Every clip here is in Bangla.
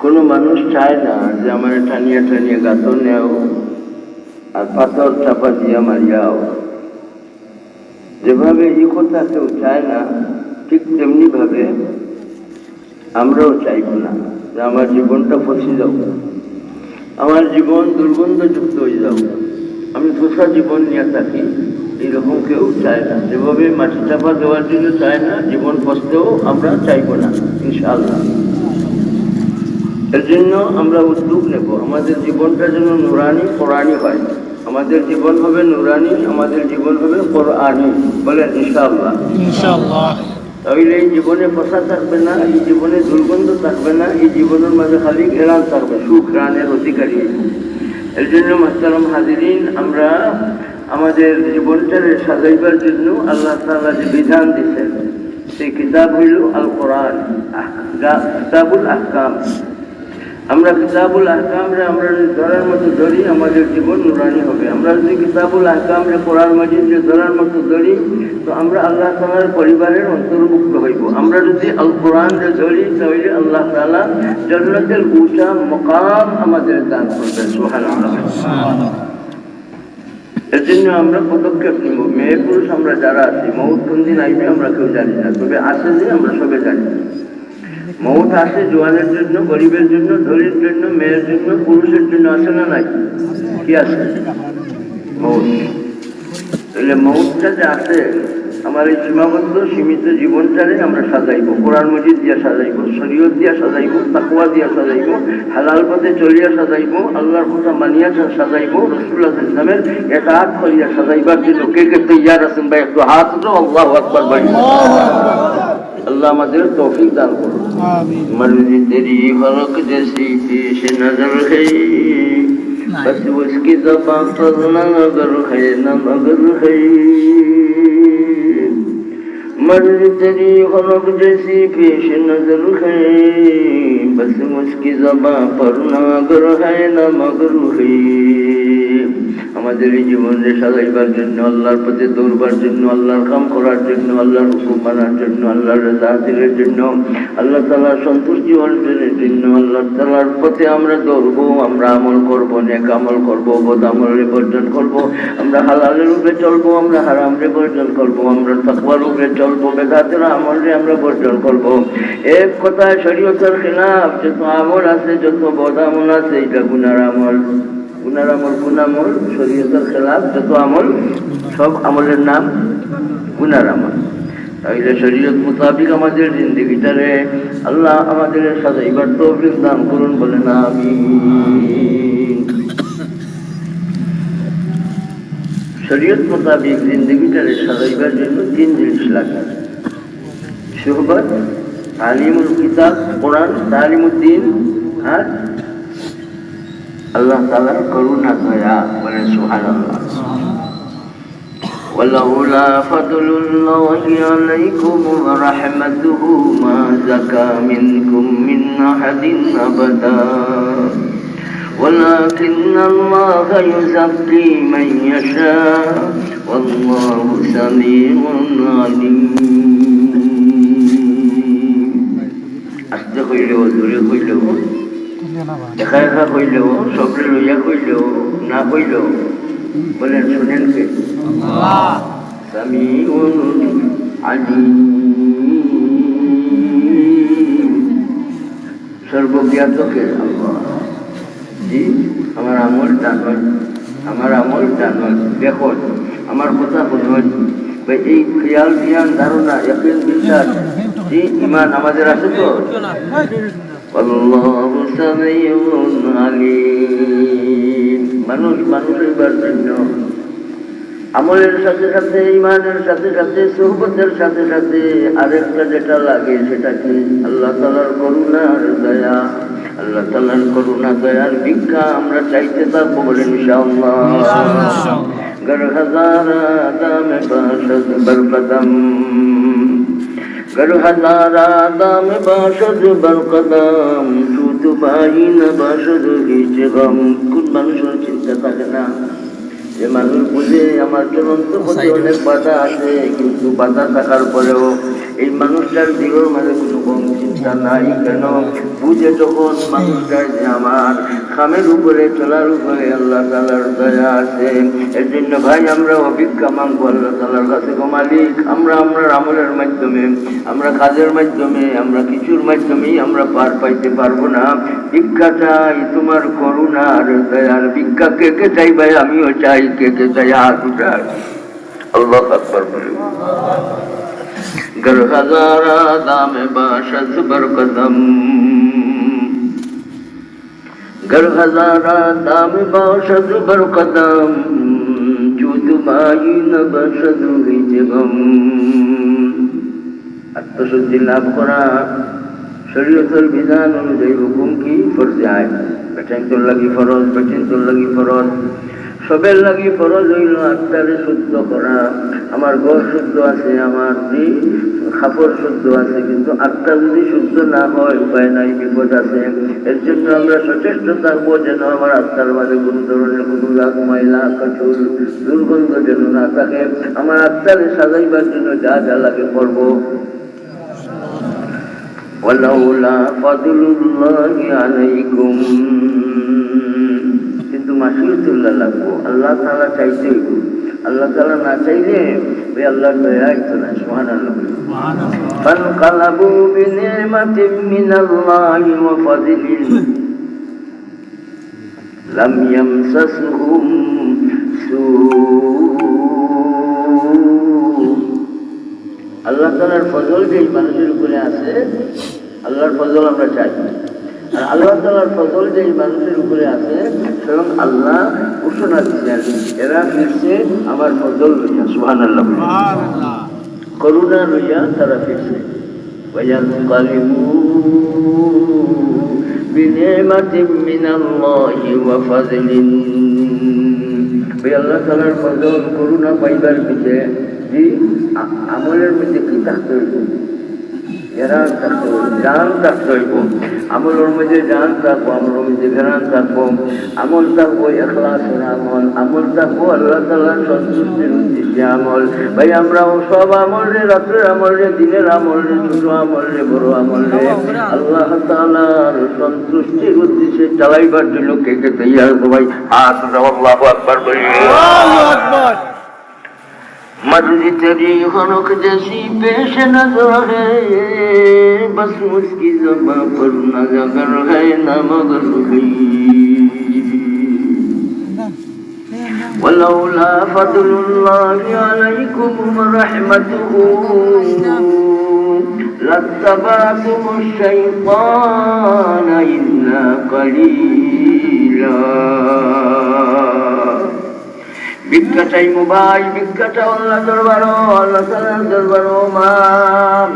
কোনো মানুষ চায় না যে আমার টানিয়া টানিয়া গাত নেও আর পাথর চাপা দিয়া মারিয়াও। যেভাবে এই কথা কেউ চায় না, ঠিক তেমনি ভাবে আমরাও চাইব না যে আমার জীবনটা ফসে যাও, আমার জীবন দুর্গন্ধযুক্ত হয়ে যাও, আমি ফসা জীবন নিয়ে থাকি। এইরকম কেউ চায় না। যেভাবে মাটি চাপা দেওয়ার জন্য চায় না, জীবন ফসতেও আমরা চাইব না ইনশাআল্লাহ। এর জন্য আমরা উদ্যোগ নেব, আমাদের জীবনটা যেন নুরানি কোরআনি হয়। আমাদের জীবন হবে নুরানি, আমাদের জীবন হবে কোরআনি। বলেন ইনশাআল্লাহ। ইনশাআল্লাহ। তাহলে এই জীবনে ফসা থাকবে না, এই জীবনে দুর্গন্ধ থাকবে না, এই জীবনের মাঝে খালি ঘেরান থাকবে, সুখ ঘ্রাণের অধিকারী। এর জন্য মুহতারাম হাজিরিন, আমরা আমাদের জীবনটাকে সাজাইবার জন্য আল্লাহ তাআলা যে বিধান দিচ্ছেন, সেই কিতাব হইল আল কোরআন, কিতাবুল আহকাম। আমরা কিতাবুল আহকামরে আমরা ধরার মতো ধরি, আমাদের জীবন নুরানি হবে। আমরা যদি কিতাবুল আহকামরে কোরআন মাজিদকে ধরার মতো ধরি, তো আমরা আল্লাহ তাআলার পরিবারের অন্তর্ভুক্ত হইব। আমরা যদি আল কোরআনরে ধরি, তাহলে আল্লাহ তাআলা জান্নাতের উঁচা মকাম আমাদের দান করবেন। সুবহানাল্লাহ। এর জন্য আমরা পদক্ষেপ নিব। মেয়ে পুরুষ আমরা যারা আছি, মউত কোন দিন আইবে আমরা কেউ জানি না, তবে আসে যে আমরা সবে জানি। মউত আসে জোয়ানের জন্য, গরিবের জন্য, ধনীর জন্য, মেয়ের জন্য, পুরুষের জন্য আসে না? নাই? কি আসে? মউত। তাহলে মউতটা যে আসে, আমার এই সীমাবদ্ধ সীমিত জীবনটারে আমরা সাজাইব, কোরআন মাজিদ দিয়া সাজাইব, শরীয়ত দিয়া সাজাইব, তাকওয়া দিয়া সাজাইব, হালাল পথে চলিয়া সাজাইব, আল্লাহর কথা মানিয়া সাজাইব, রাসূলুল্লাহ সাল্লাল্লাহু আলাইহি ওয়াসাল্লামের ইতাআত করিয়া সাজাইবার জন্য কে কে তৈয়ার আছেন ভাই? একটু হাত উঠাও, আল্লাহু আকবার বলি। अल्लाह আমাদের তৌফিক দান করুন। আমিন। मर्ज़ी तेरी फलक जैसी पेश नजर है, बस उसकी ज़बान पर न नज़र है, न मगर है। मर्ज़ी तेरी फलक जैसी पेश नजर है, बस उसकी ज़बान पर न नज़र है, न मगर है। আমাদের এই জীবনে সাজাইবার জন্য, আল্লাহর পথে দৌড়বার জন্য, আল্লাহর কাম করার জন্য, আল্লাহর হুকুম মানার জন্য, আল্লাহর রাজা হাসিলের জন্য, আল্লাহ তাআলার সন্তুষ্টি অর্জনের জন্য আল্লাহ তাআলার পথে আমরা দৌড়বো। আমরা আমল করবো, নেক আমল করবো, বদ আমলের বর্জন করবো। আমরা হালালের উপরে চলবো, আমরা হারামরে বর্জন করবো। আমরা তাকওয়ার উপরে চলবো, বেদাতের আমলরে আমরা বর্জন করবো। এক কথায় শরীয়তের খিলাফ যত আমল আছে, যত বদ আমল আছে, এটা গুনার আমল। গুনার আমল, কোন আমল? শরীয়তের খেলাফ যত আমল, সব আমলের নাম গুনার আমল। তাহলে শরীয়ত মোতাবিক আমাদের জিন্দেগিটারে আল্লাহ আমাদের সাজাইবার তৌফিক দান করুন, বলেন আমিন। শরীয়ত মোতাবিক জিন্দেগিটারে সাজাইবার জন্য 3 জিনিস লাগে: সুহবত, তালিমুল কিতাব কোরআন, তালিমুদ্দিন, আর আল্লাহ তাআলার করুণা দয়া। বলেন সুবহানাল্লাহ। ওয়ালাউলা ফাদলুল্লাহি আলাইকুম ওয়া রাহমাতুহু মা যাকা মিনকুম মিন আহাদিন আবাদা ওয়ালাকিন্নাল্লাহা ইউযাক্কি মান ইয়াশা ওয়াল্লাহু সামিউন আলিম। আস্তে কইলেও, জোরে কইলেও, একা একা কইলেও, সবরে লইয়া কইলেও, না কইলেও, বলেন শুনেন কে? আল্লাহ। সামিউন আলিম, সর্বজ্ঞাত কে? আল্লাহ। জি, আমার আমল জানন, আমার আমল জানন, দেখুন, আমার কথা শুনুন। এই খেয়াল জ্ঞান ধারণা, ইয়াকিন, বিশ্বাস, জি ঈমান আমাদের আছে তো? আল্লাহু সামিউন আলিম। মানুষ মানুষের জন্য আমলের সাথে সাথে, ঈমানের সাথে সাথে, সুহবতের সাথে সাথে আরেকটা যেটা লাগে, সেটা কি? আল্লাহ তাআলার করুণার দয়া। আল্লাহ তাআলার করুণা দয়ার ভিক্ষা আমরা চাইতে থাকবো, বলেন ইনশাআল্লাহ। गर हज़ारा दाम बाशद बरकदम, गर हज़ारा दाम बाशद बरकदम, सूत बाही न बाशद हिच गम। কোন মানুষের চিন্তা থাকে না যে মানুষ বুঝে আমার চলন্ত পথে অনেক বাধা আছে, কিন্তু বাধা থাকার পরেও এই মানুষটার দিগর মাঝে কোনো কম চিন্তা নাই কেন বুঝে তখন মানুষটার যে আমার খামের উপরে চলার উপরে আল্লাহ তাআলার দয়া আছে। এর জন্য ভাই আমরা ভিক্ষা মাঙ্গবো আল্লাহ তাআলার কাছে, গো মালিক আমরা আমলের মাধ্যমে, আমরা কাজের মাধ্যমে, আমরা কিছুর মাধ্যমেই আমরা পার পাইতে পারবো না। ভিক্ষা চাই তোমার করুণা আর দয়ার। ভিক্ষা কে কে চাই ভাই? আমিও চাই। কে কে চাই? হাত উঠায়। আল্লাহু আকবার বলে। गर हजारा दाम बाशत बर कदम, गर हजारा दाम बाशत बर कदम, जो तुम्हारी न बसद हिजगम। আত্মশুদ্ধি লাভ করা শরীয়তের বিধান অনুযায়ী হুকুম কি? ফরজে আইন। বেটেন তোর লাগি ফরজ, বেটেন তোর লাগি ফরজ, সবের লাগি ফরজ হইল আত্মারে শুদ্ধ করা। আমার ঘর শুদ্ধ আছে, আমার খাপড় শুদ্ধ আছে, কিন্তু আত্মা যদি শুদ্ধ না হয় উপায় নাই, বিপদ আছে। এর জন্য আমরা সচেষ্ট থাকবো যেন আমার আত্মার মাঝে কোন ধরনের কোনো রাগ, ময়লা, কঠোর দুর্গন্ধ যেন না থাকে। আমার আত্মারে সাজাইবার জন্য যা যা লাগে করবো। ওয়ালাউলা ফাদলুল্লাহি আলাইকুম, কিন্তু মাসিয়তুল্লাহ লাগবো। আল্লাহ তাআলা চাইতে হইব। আল্লাহ তাআলা না চাইলে ওই আল্লাহর দয়া হইতো না। সুবহানাল্লাহ। ফানকালাবু বিনিমাতিন মিনাল্লাহি ওয়া ফাদলিন লাম ইয়ামসাসহুম সূ। আল্লাহ তাআলার ফজল যে মানুষের উপরে আছে, আল্লাহর ফজল আমরা চাই। আর আল্লাহ তাআলার ফজল যে মানুষের উপরে আছে, স্বয়ং আল্লাহ ঘোষণা দিচ্ছেন এরা ফিরছে আমার ফজল লইয়া। সুবহানাল্লাহ। করুণা লইয়া তারা ফিরছে। ওয়ায়ানকালিবু বিনিমাতিন মিনাল্লাহি ওয়া ফাযলিন। ওই আল্লাহ তাআলার ফজল করুণা পাইবার পিছে আমলের মধ্যে কি থাকতে হইব? ঘেরান থাকতে হইব, জান থাকতে হইব। আমলের মধ্যে জান থাকবো, আমলের মধ্যে ঘেরান থাকবো। আমল থাকবো ইখলাসের আমল, আমল থাকবো আল্লাহ তাআলার সন্তুষ্টির উদ্দেশ্যে আমল। ভাই আমরাও সব আমল রে, রাত্রের আমল রে, দিনের আমল রে, ছোট আমল রে, বড় আমল রে, আল্লাহ তাআলার সন্তুষ্টির উদ্দেশ্যে চালাইবার জন্য কে কে তৈয়ার? সবাই হাত উঠাও, আল্লাহু আকবার বলি। আল্লাহু আকবার। मर्जी तेरी खनक जैसी पेश नजर है, बस उसकी ज़बां पर न जगर है न मगर है। वलौला फज़लुल्लाहि अलैकुम व रहमतुहु लत्तबअतुमुश शैतान इल्ला कलीला। ভিক্ষা চাইমু ভাই, ভিক্ষা চাও আল্লাহ দরবারও, আল্লাহ তাআলার দরবারও। মা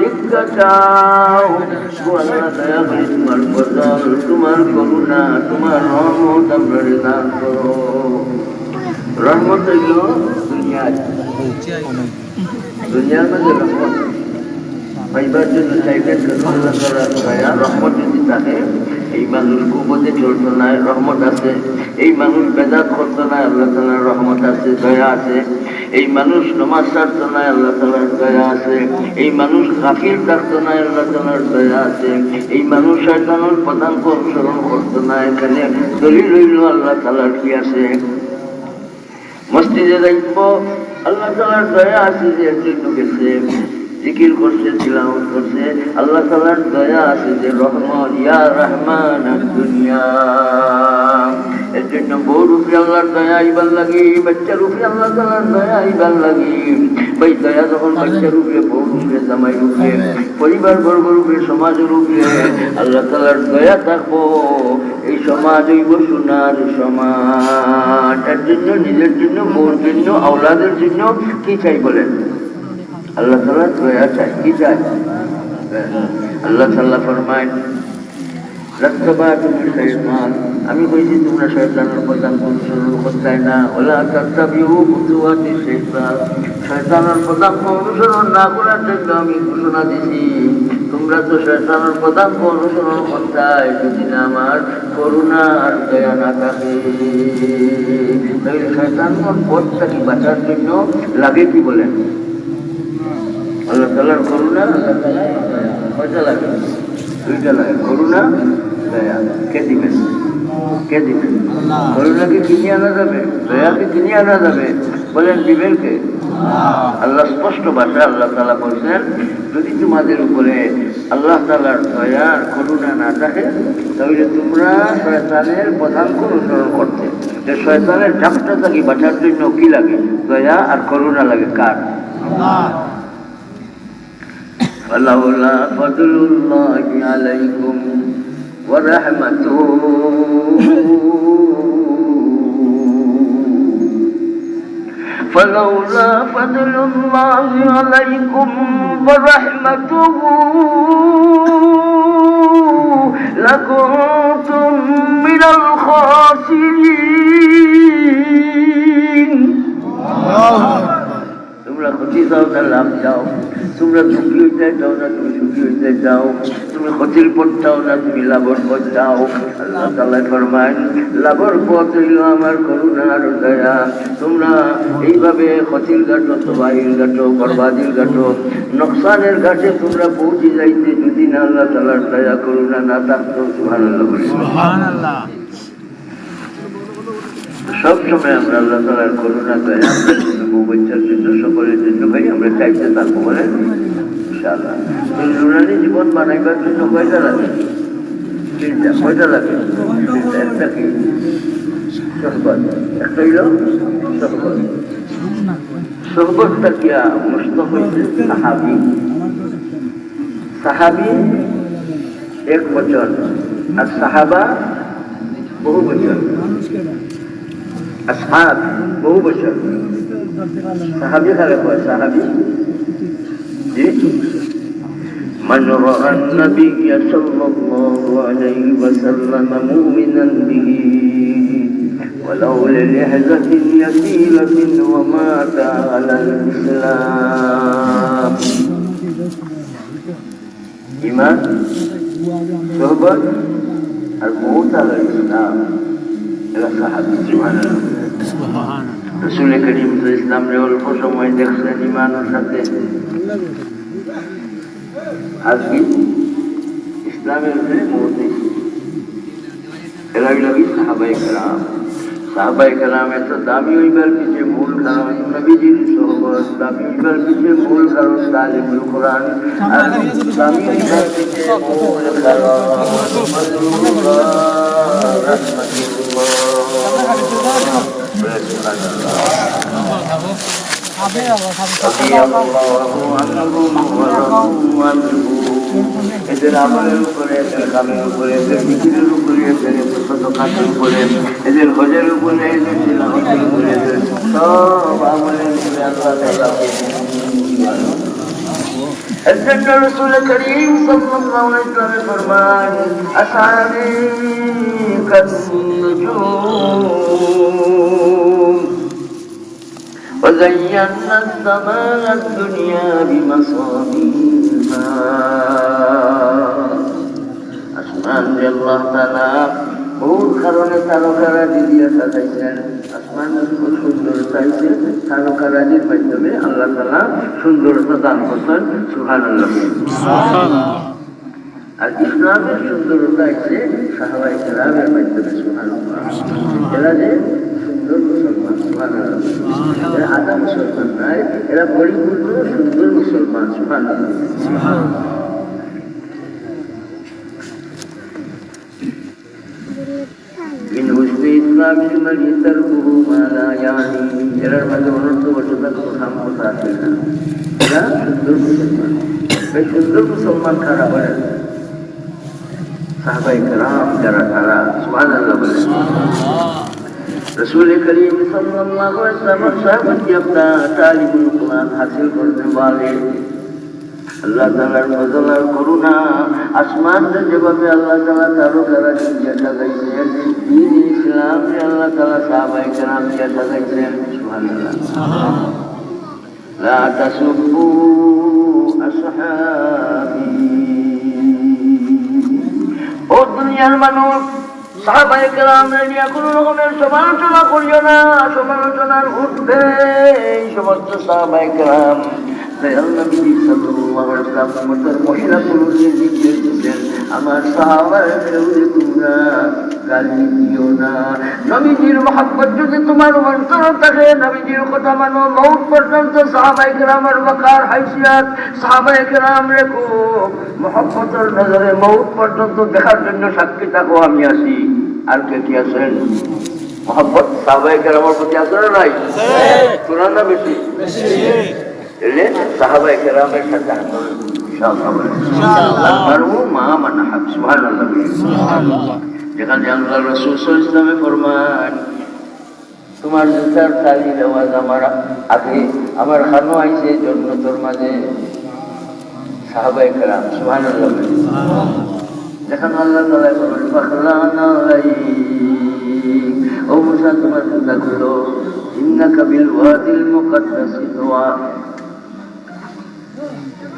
ভিক্ষা চাও, আল্লাহ দয়া করে তোমার ফজল, তোমার করুণা, তোমার রহমত আপনারে দান করো। রহমত হইল দুনিয়ার মধ্যে রহমত পাইবার জন্য চাইবেন আল্লাহ তাআলার দয়া। রহমত যদি থাকে, এই মানুষ কুপথে চলতো না, রহমত আছে। এই মানুষ বেদাত করতো না, আল্লাহ তাআলার রহমত আছে, দয়া আছে। এই মানুষ নামাজ ছাড়তো না, আল্লাহ তাআলার দয়া আছে। এই মানুষ কাফির থাকতো না, আল্লাহ তাআলার দয়া আছে। এই মানুষ শয়তানের পদাঙ্ক অনুসরণ করতো না। এখানে দলিল হইল আল্লাহ তাআলার কি আছে? মসজিদে যাইব, আল্লাহ তাআলার দয়া আছে যে এর জন্য গেছে। জিকির করছে, তিলাওয়াত করছে, আল্লাহ তাআলার দয়া আছে যে রহমান, ইয়া রহমান দুনিয়া। এর জন্য বউর উপরে আল্লাহর দয়া আইবার লাগি, বাচ্চার উপরে আল্লাহ তাআলার দয়া আইবার লাগি। ভাই দয়া যখন বাচ্চার উপরে, বউর উপরে, জামাইয়ের উপরে, পরিবার বর্গের উপরে, সমাজের উপরে আল্লাহ তাআলার দয়া থাকবো, এই সমাজ হইব সোনার সমাজ। এর জন্য নিজের জন্য, বউর জন্য, আওলাদের জন্য কি চাই বলেন? আল্লাহ তাআলা দয়া চাই। কি চাই? আল্লাহ তাআলা ফরমায় লাত্তাবাতুল শাইতান, আমি কইছি তোমরা শয়তানের পদাঙ্ক অনুসরণ করতে না। ওয়ালা তাত্তাবিউ খুতুওয়াতিশ শাইতান, শয়তানের পদাঙ্ক অনুসরণ না করার জন্য আমি ঘোষণা দিছি। তোমরা তো শয়তানের পদাঙ্ক অনুসরণ করতে, যদি না আমার করুণা আর দয়া না থাকে। তাই শয়তানের পথ থেকে বাঁচার জন্য লাগে কি বলেন? আল্লাহ তাআলার করুণা, আল্লাহ তাআলার দয়া। কয়টা লাগে? দুইটা লাগে, করুণা, দয়া। কে দিবেন? কে দিবেন? করুণাকে কিনে আনা যাবে, দয়াকে কিনে আনা যাবে? বলেন দিবেন কে? আল্লাহ স্পষ্ট ভাষা আল্লাহ তাআলা বলছেন, যদি তোমাদের উপরে আল্লাহ তাআলার দয়া আর করুণা না থাকে তাহলে তোমরা শয়তানের পদাঙ্ক অনুসরণ করতে। যে শয়তানের ঝাপটা থাকি বাঁচার জন্য কি লাগে? দয়া আর করুণা লাগে। কার? ফালাউলা ফাদলুল্লাহি আলাইকুম ওয়া রাহমাতুহু فلولا فضل الله عليكم ورحمته لكنتم من الخاسرين তোমরা ক্ষতি চাও না লাভ চাও, তোমরা সুখী হইতে চাও না তুমি সুখী হইতে চাও, তুমি ক্ষতির পথ চাও না তুমি লাভর পথ চাও। আল্লাহ তাআলা ফরমান, লাভর পথ হইল আমার করুণা আর দয়া। তোমরা এইভাবে ক্ষতির ঘাট, তবাহির ঘাট, বরবাদির ঘাট, নকশানের ঘাটে তোমরা পৌঁছে যাইতে যদি না আল্লাহ তাআলার দয়া করুণা না থাকতো। সুবহানাল্লাহ, সুবহানাল্লাহ। সব সময় আমরা আল্লাহ তাআলার করুণা দয়া বাচ্চার জন্য, সকলের জন্য ভাই আমরা চাইতে থাকবো। বলেন ইনশাআল্লাহ। নুরানি জীবন বানাইবার জন্য কয়টা লাগে? তিনটা। কয়টা লাগে? একটা কি? সহবত। একটা হইল সহবত। সহবতটা কি? মুশতাক হইছে সাহাবী। সাহাবী এক বছর আর সাহাবা বহু বছর। আসহাব বহু বছর। সাহাবী কারে কয়? সাহাবী জি من رأى النبي صلى الله عليه وسلم مؤمنا به ولو للحظة يسيرة ومات على الإسلام। إيمان، صحبة، الموت على الإسلام। إلى صحابة سبحان الله। رسول كريم صلى الله عليه وسلم অল্প সময় দেখছেন ইমানের সাথে। আজকে ইসলামের উপরে মৌতে এরা লাগি সাহাবায়ে কেরাম। সাহাবায়ে কেরাম এত দামি হইবার পিছে মূল কারণ নবীজির সোহবত, দামি হইবার পিছে মূল কারণ তালিমুল কোরআন, আর দামি হইবার পিছে মূল কারণ রাহমাতুল্লাহ। এদের আমলের উপরে, এদের কামের উপরে, এদের বিক্রির উপরে, এদের সদকাতের উপরে, এদের হজের উপরে, এদের তিলাওয়াতের উপরে, এদের সব আমলের উপরে আল্লাহ তাআলা الجنة رسول كريم صلى الله عليه وسلم فرمان أصحابي كالنجوم وزينا السماء الدنيا بمصابيها। আসমান যে আল্লাহ তাআলা বহু কারণে তারকারাজি দিয়ে সাজাইছেন। আসমান খুব সুন্দর চাইছে, তারকারাজির মাধ্যমে আল্লাহ তাআলা সুন্দরতা দান করছেন। সুবহানাল্লাহ। আর ইসলামের সুন্দরতা আছে সাহাবায়ে কেরামের মাধ্যমে। সুবহানাল্লাহ। এরা যে সুন্দর মুসলমান। সুবহানাল্লাহ। এরা আদা মুসলমান নয়, এরা পরিপূর্ণ সুন্দর মুসলমান। সুবহানাল্লাহ। من حسن إسلام المرء تركه ما لا يعنيه। এরার মধ্যে অনর্থ বসতা কোথাও কথা আছে না। এরা সুন্দর মুসলমান। এই সুন্দর মুসলমান কারা বলেন? সাহাবায়ে কেরাম যারা তারা। সুবহানাল্লাহ বলেন। रसूल करीम सल्लल्लाहु अलैहि वसल्लम साहबत याफ्ता तालिबुल कुरान हासिल करने वाले আল্লাহ তাআলার ফজল আর করুণা। আসমান যেভাবে আল্লাহ তাআলা তারকারাজি দিয়ে সাজাইছেন, দ্বীন ইসলাম যে আল্লাহ তাআলা সাহাবায়ে কেরাম দিয়ে সাজাইছেন। সুবহানাল্লাহ। লা তাসুব্বু আসহাবি। ও দুনিয়ার মানুষ, সাহাবায়ে কেরামদের নিয়ে কোনো রকমের সমালোচনা করিও না। সমালোচনার উঠবে এই সমস্ত সাহাবায়ে কেরাম দয়াল নবী সাল্লাল্লাহু আলাইহি ওয়াসাল্লাম মহিলা পুরুষের নির্দেশ দিতেন, আমার সাহাবাদেরকেও তোমরা গালি দিও না। নবীজির মহব্বত যদি তোমার অন্তর থাকে, নবীজির কথা মানো, মৌত পর্যন্ত সাহাবায়ে কেরামের ওয়াকার হাইসিয়াত সাহাবায়ে কেরাম রেখো, মহব্বতের নজরে মৌত পর্যন্ত দেখার জন্য সাক্ষী থাকো। আমি আসি, আর কে কি আছেন? মহব্বত সাহাবায়ে কেরামের প্রতি আছে না নাই? শোনা না বেশি এলে সাহাবায়ে কেরামের সাথে যেখানে আল্লাহ রাসূল সাল্লাল্লাহু আলাইহি ওয়াসাল্লাম ফরমান, তোমার জুতার তালির আওয়াজ আমার আগে আমার খানো আইছে জন্নতের মাঝে। সাহাবায়ে কেরাম সুবহানাল্লাহ। যেখানে আল্লাহ তাআলা বলেন ফাখলানা আলাইক, ও মুসা তোমার জুতাগুলো ইন্নাকা বিল ওয়াদিল মুকাদ্দাসি তুয়া,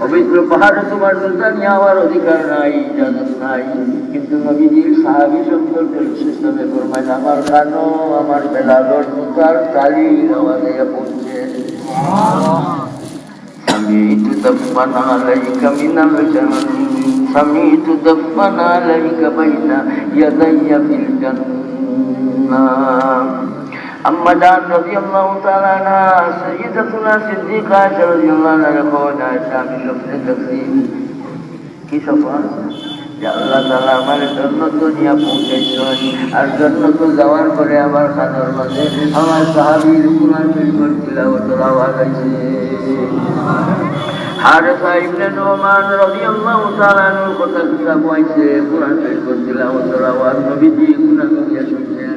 পবিত্র পাহাড়ে তোমার জুতা নিয়ে আমার অধিকার নাই, ইজাজত নাই। কিন্তু নবীজির সাহাবী সম্পর্কে সিস্টেমে ফরমায়, আমার কানো আমার বেলালোর জুতার তালির আওয়াজে পৌঁছে। সামিতু দাফানা আলাইকা মিনাল জান্নাহ, সামিতু দাফানা আলাইকা বাইনা ইয়াদাইয়া ফিল জান্নাহ। আম্মা জান রাদিয়াল্লাহু তাআলা আনহা সাইয়্যিদাতুনা সিদ্দিকা রাদিয়াল্লাহু আনহা কওনা, আমি স্বপ্নে দেখছি কি স্বপ্ন? যে আল্লাহ তাআলা আমার জান্নাত নিয়ে পৌঁছাইছেন, আর জান্নাত যাওয়ার পরে আমার খানার মাঝে আমার সাহাবীর কুরআন শরীফের তিলাওয়াতের আওয়াজ আইছে। হারেসা ইবনে নুমান রাদিয়াল্লাহু তাআলা আনহুর কথা কিতাব আইছে, কুরআন শরীফের তিলাওয়াতের আওয়াজ নবীজি কুরআন দিয়ে শুনছেন,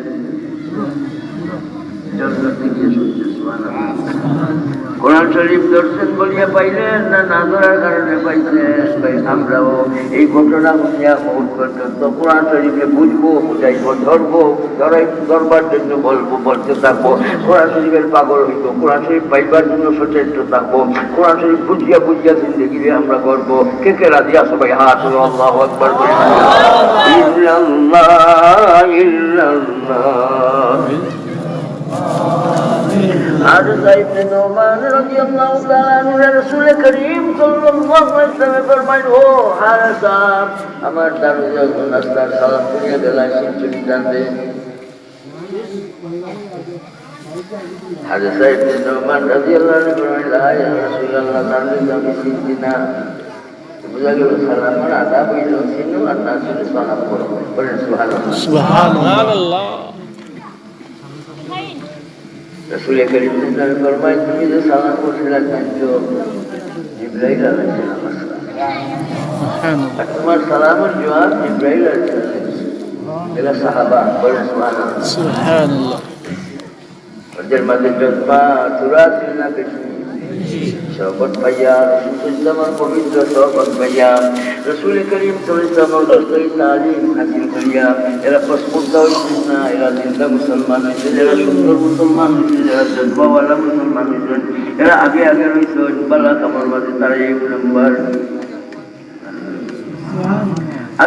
কোরআন শরীফ দর্শন বলিয়া পাইলেন না না ধরার কারণে পাইছেন? আমরাও এই ঘটনা বুঝিয়া বহুত পর্যন্ত কোরআন শরীফে বুঝবো, বুঝাইব, ধরবো, ধরবার জন্য বলবো, বলতে থাকবো। কোরআন শরীফের পাগল হইব, কোরআন শরীফ পাইবার জন্য সচেষ্ট থাকবো। কোরআন শরীফ বুঝিয়া বুঝিয়া জিন্দেগি আমরা করবো। কে কে রাজি আছো ভাই? হাত আল্লাহু আকবার বলে। ইল্লাল্লাহ ইল্লাল্লাহ। হারেসা ইবনে নুমান রাদিয়াল্লাহু তাআলা আনহু রাসূল করিম সাল্লাল্লাহু আলাইহি ওয়াসাল্লাম ফরমায়, ও হারেসা, আমার দরজা নাস্তার সালাম করিয়া দিলাই চিন্তা জানবে। হারেসা ইবনে নুমান রাদিয়াল্লাহু আনহু ফরমায়, ইয়া রাসূলুল্লাহ, দরজা আমি চিনছি না। বুঝা গেল সালামের আদাব হইল চিনো আর না চিনো সালাম করো। বলেন সুবহানাল্লাহ। সুবহানাল্লাহ। রাসূল করিম সাল্লাল্লাহু আলাইহি ওয়াসাল্লাম ফরমায়, তুমি যে সালাম করিলা জানছো জিবরাইল আলাইহিস সালাম, সুবহানাল্লাহ, তোমার সালামের জবাব জিবরাইল আলাইহিস সালাম। এরা সাহাবা, বলেন সুবহানাল্লাহ। সুবহানাল্লাহ। ওদের মাঝে জজ্বা তুরাত না বেশি শরবত পাইয়া, রসুল পবিত্র শরবত পাইয়া, রসুল করিম সাল্লাল্লাহু তালিম হাসিল করিয়া এরা পসপর্দা হইতেন না, এরা জিন্দা মুসলমান হয়েছে, এরা সুন্দর মুসলমান হয়েছে, এরা জজ্বাওয়ালা মুসলমান হয়েছেন, এরা আগে আগে রয়েছেন বালা কামর মাঝে। তারা এক নম্বর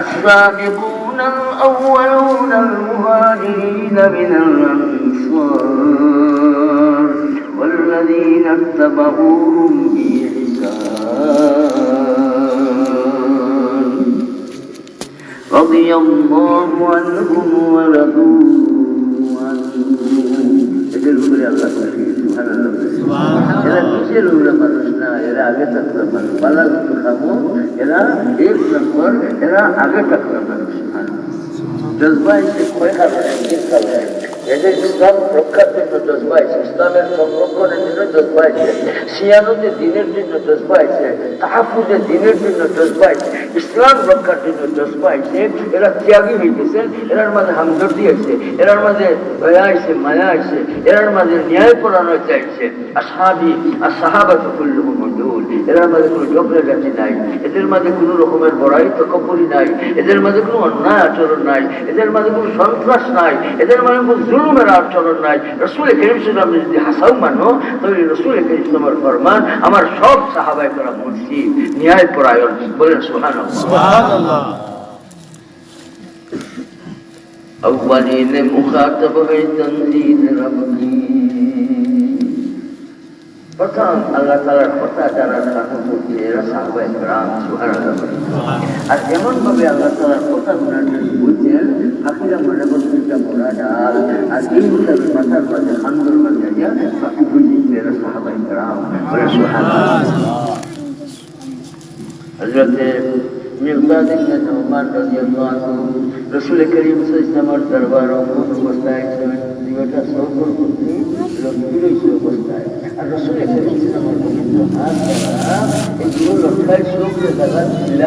السابقون الأولون المهاجرين من الأنصار والذين اتبعوهم بإحسان رضي الله عنهم ورضوا عنه। এদের উপরে আল্লাহ এরা নিচের উড়ে মানুষ না, এরা আগে থাকলে মানুষ, পালা কিন্তু খাবো, এরা এক নম্বর, এরা আগে থাকলে মানুষ। জজবা এসে ক্ষয় কারণে এদের ইসলাম রক্ষার জন্য জজবা আছে, ইসলামের সংরক্ষণের জন্য জজবা আছে, সিয়ানতে দিনের জন্য জজবা আছে, তাহাফুজে দিনের জন্য জজবা আছে, ইসলাম রক্ষার জন্য জজবা আছে। এরা ত্যাগী হইতেছে, এরার মাঝে হামদর্দি আছে, এরার মাঝে দয়া আছে, মায়া আছে, এরার মাঝে ন্যায় পরানো চাইছে। আসহাবি আর সাহাবাত কুল্লুহুম উদুল, এরার মাঝে কোনো ঝগড়াঝাটি নাই, এদের মাঝে কোনো রকমের বড়াই তকব্বুরি নাই, এদের মাঝে কোনো অন্যায় আচরণ নাই, এদের মাঝে কোনো সন্ত্রাস নাই, এদের মাঝে কোনো জুলুমের আচরণ নাই। রাসূল কারীম সাল্লাল্লাহু আলাইহি ওয়াসাল্লাম যদি হাসাও মানো, তাহলে রাসূল কারীম সাল্লাল্লাহু আলাইহি ওয়াসাল্লামের ফরমান আমার সব সাহাবায়ে কেরাম মুনসিফ, ন্যায় পরায়ণ। বলেন সুবহানাল্লাহ। সুবহানাল্লাহ। اولین مخاطب ہے تنزیل رب کی، প্রথম আল্লাহ তাআলার কথা যারা সাধন করছে এরা সাহাবায়ে কেরাম, সুবহানাল্লাহ। আর এমন ভাবে আল্লাহ তাআলার কথা বলছেন, আখিরা মনে করতে মোড়া ডাল, আর এই হিসাবে মাথার মাঝে খান্দর মাঝে বাকি বুঝিয়েছে এরা সাহাবায়ে কেরাম, সুবহানাল্লাহ। হযরতে মিকদাদ ইবনে নুমান রাদিয়াল্লাহু আনহু রাসূল করিম সাল্লাল্লাহু আলাইহি ওয়াসাল্লামের দরবারে অবস্থায় দুইটা সওর করতে লক্ষ্মী অবস্থায়, আর রাসূল করিম সাল্লাল্লাহু আলাইহি ওয়াসাল্লাম এই দুটো লক্ষ্যের সঙ্গে দাঁড়া ছিল,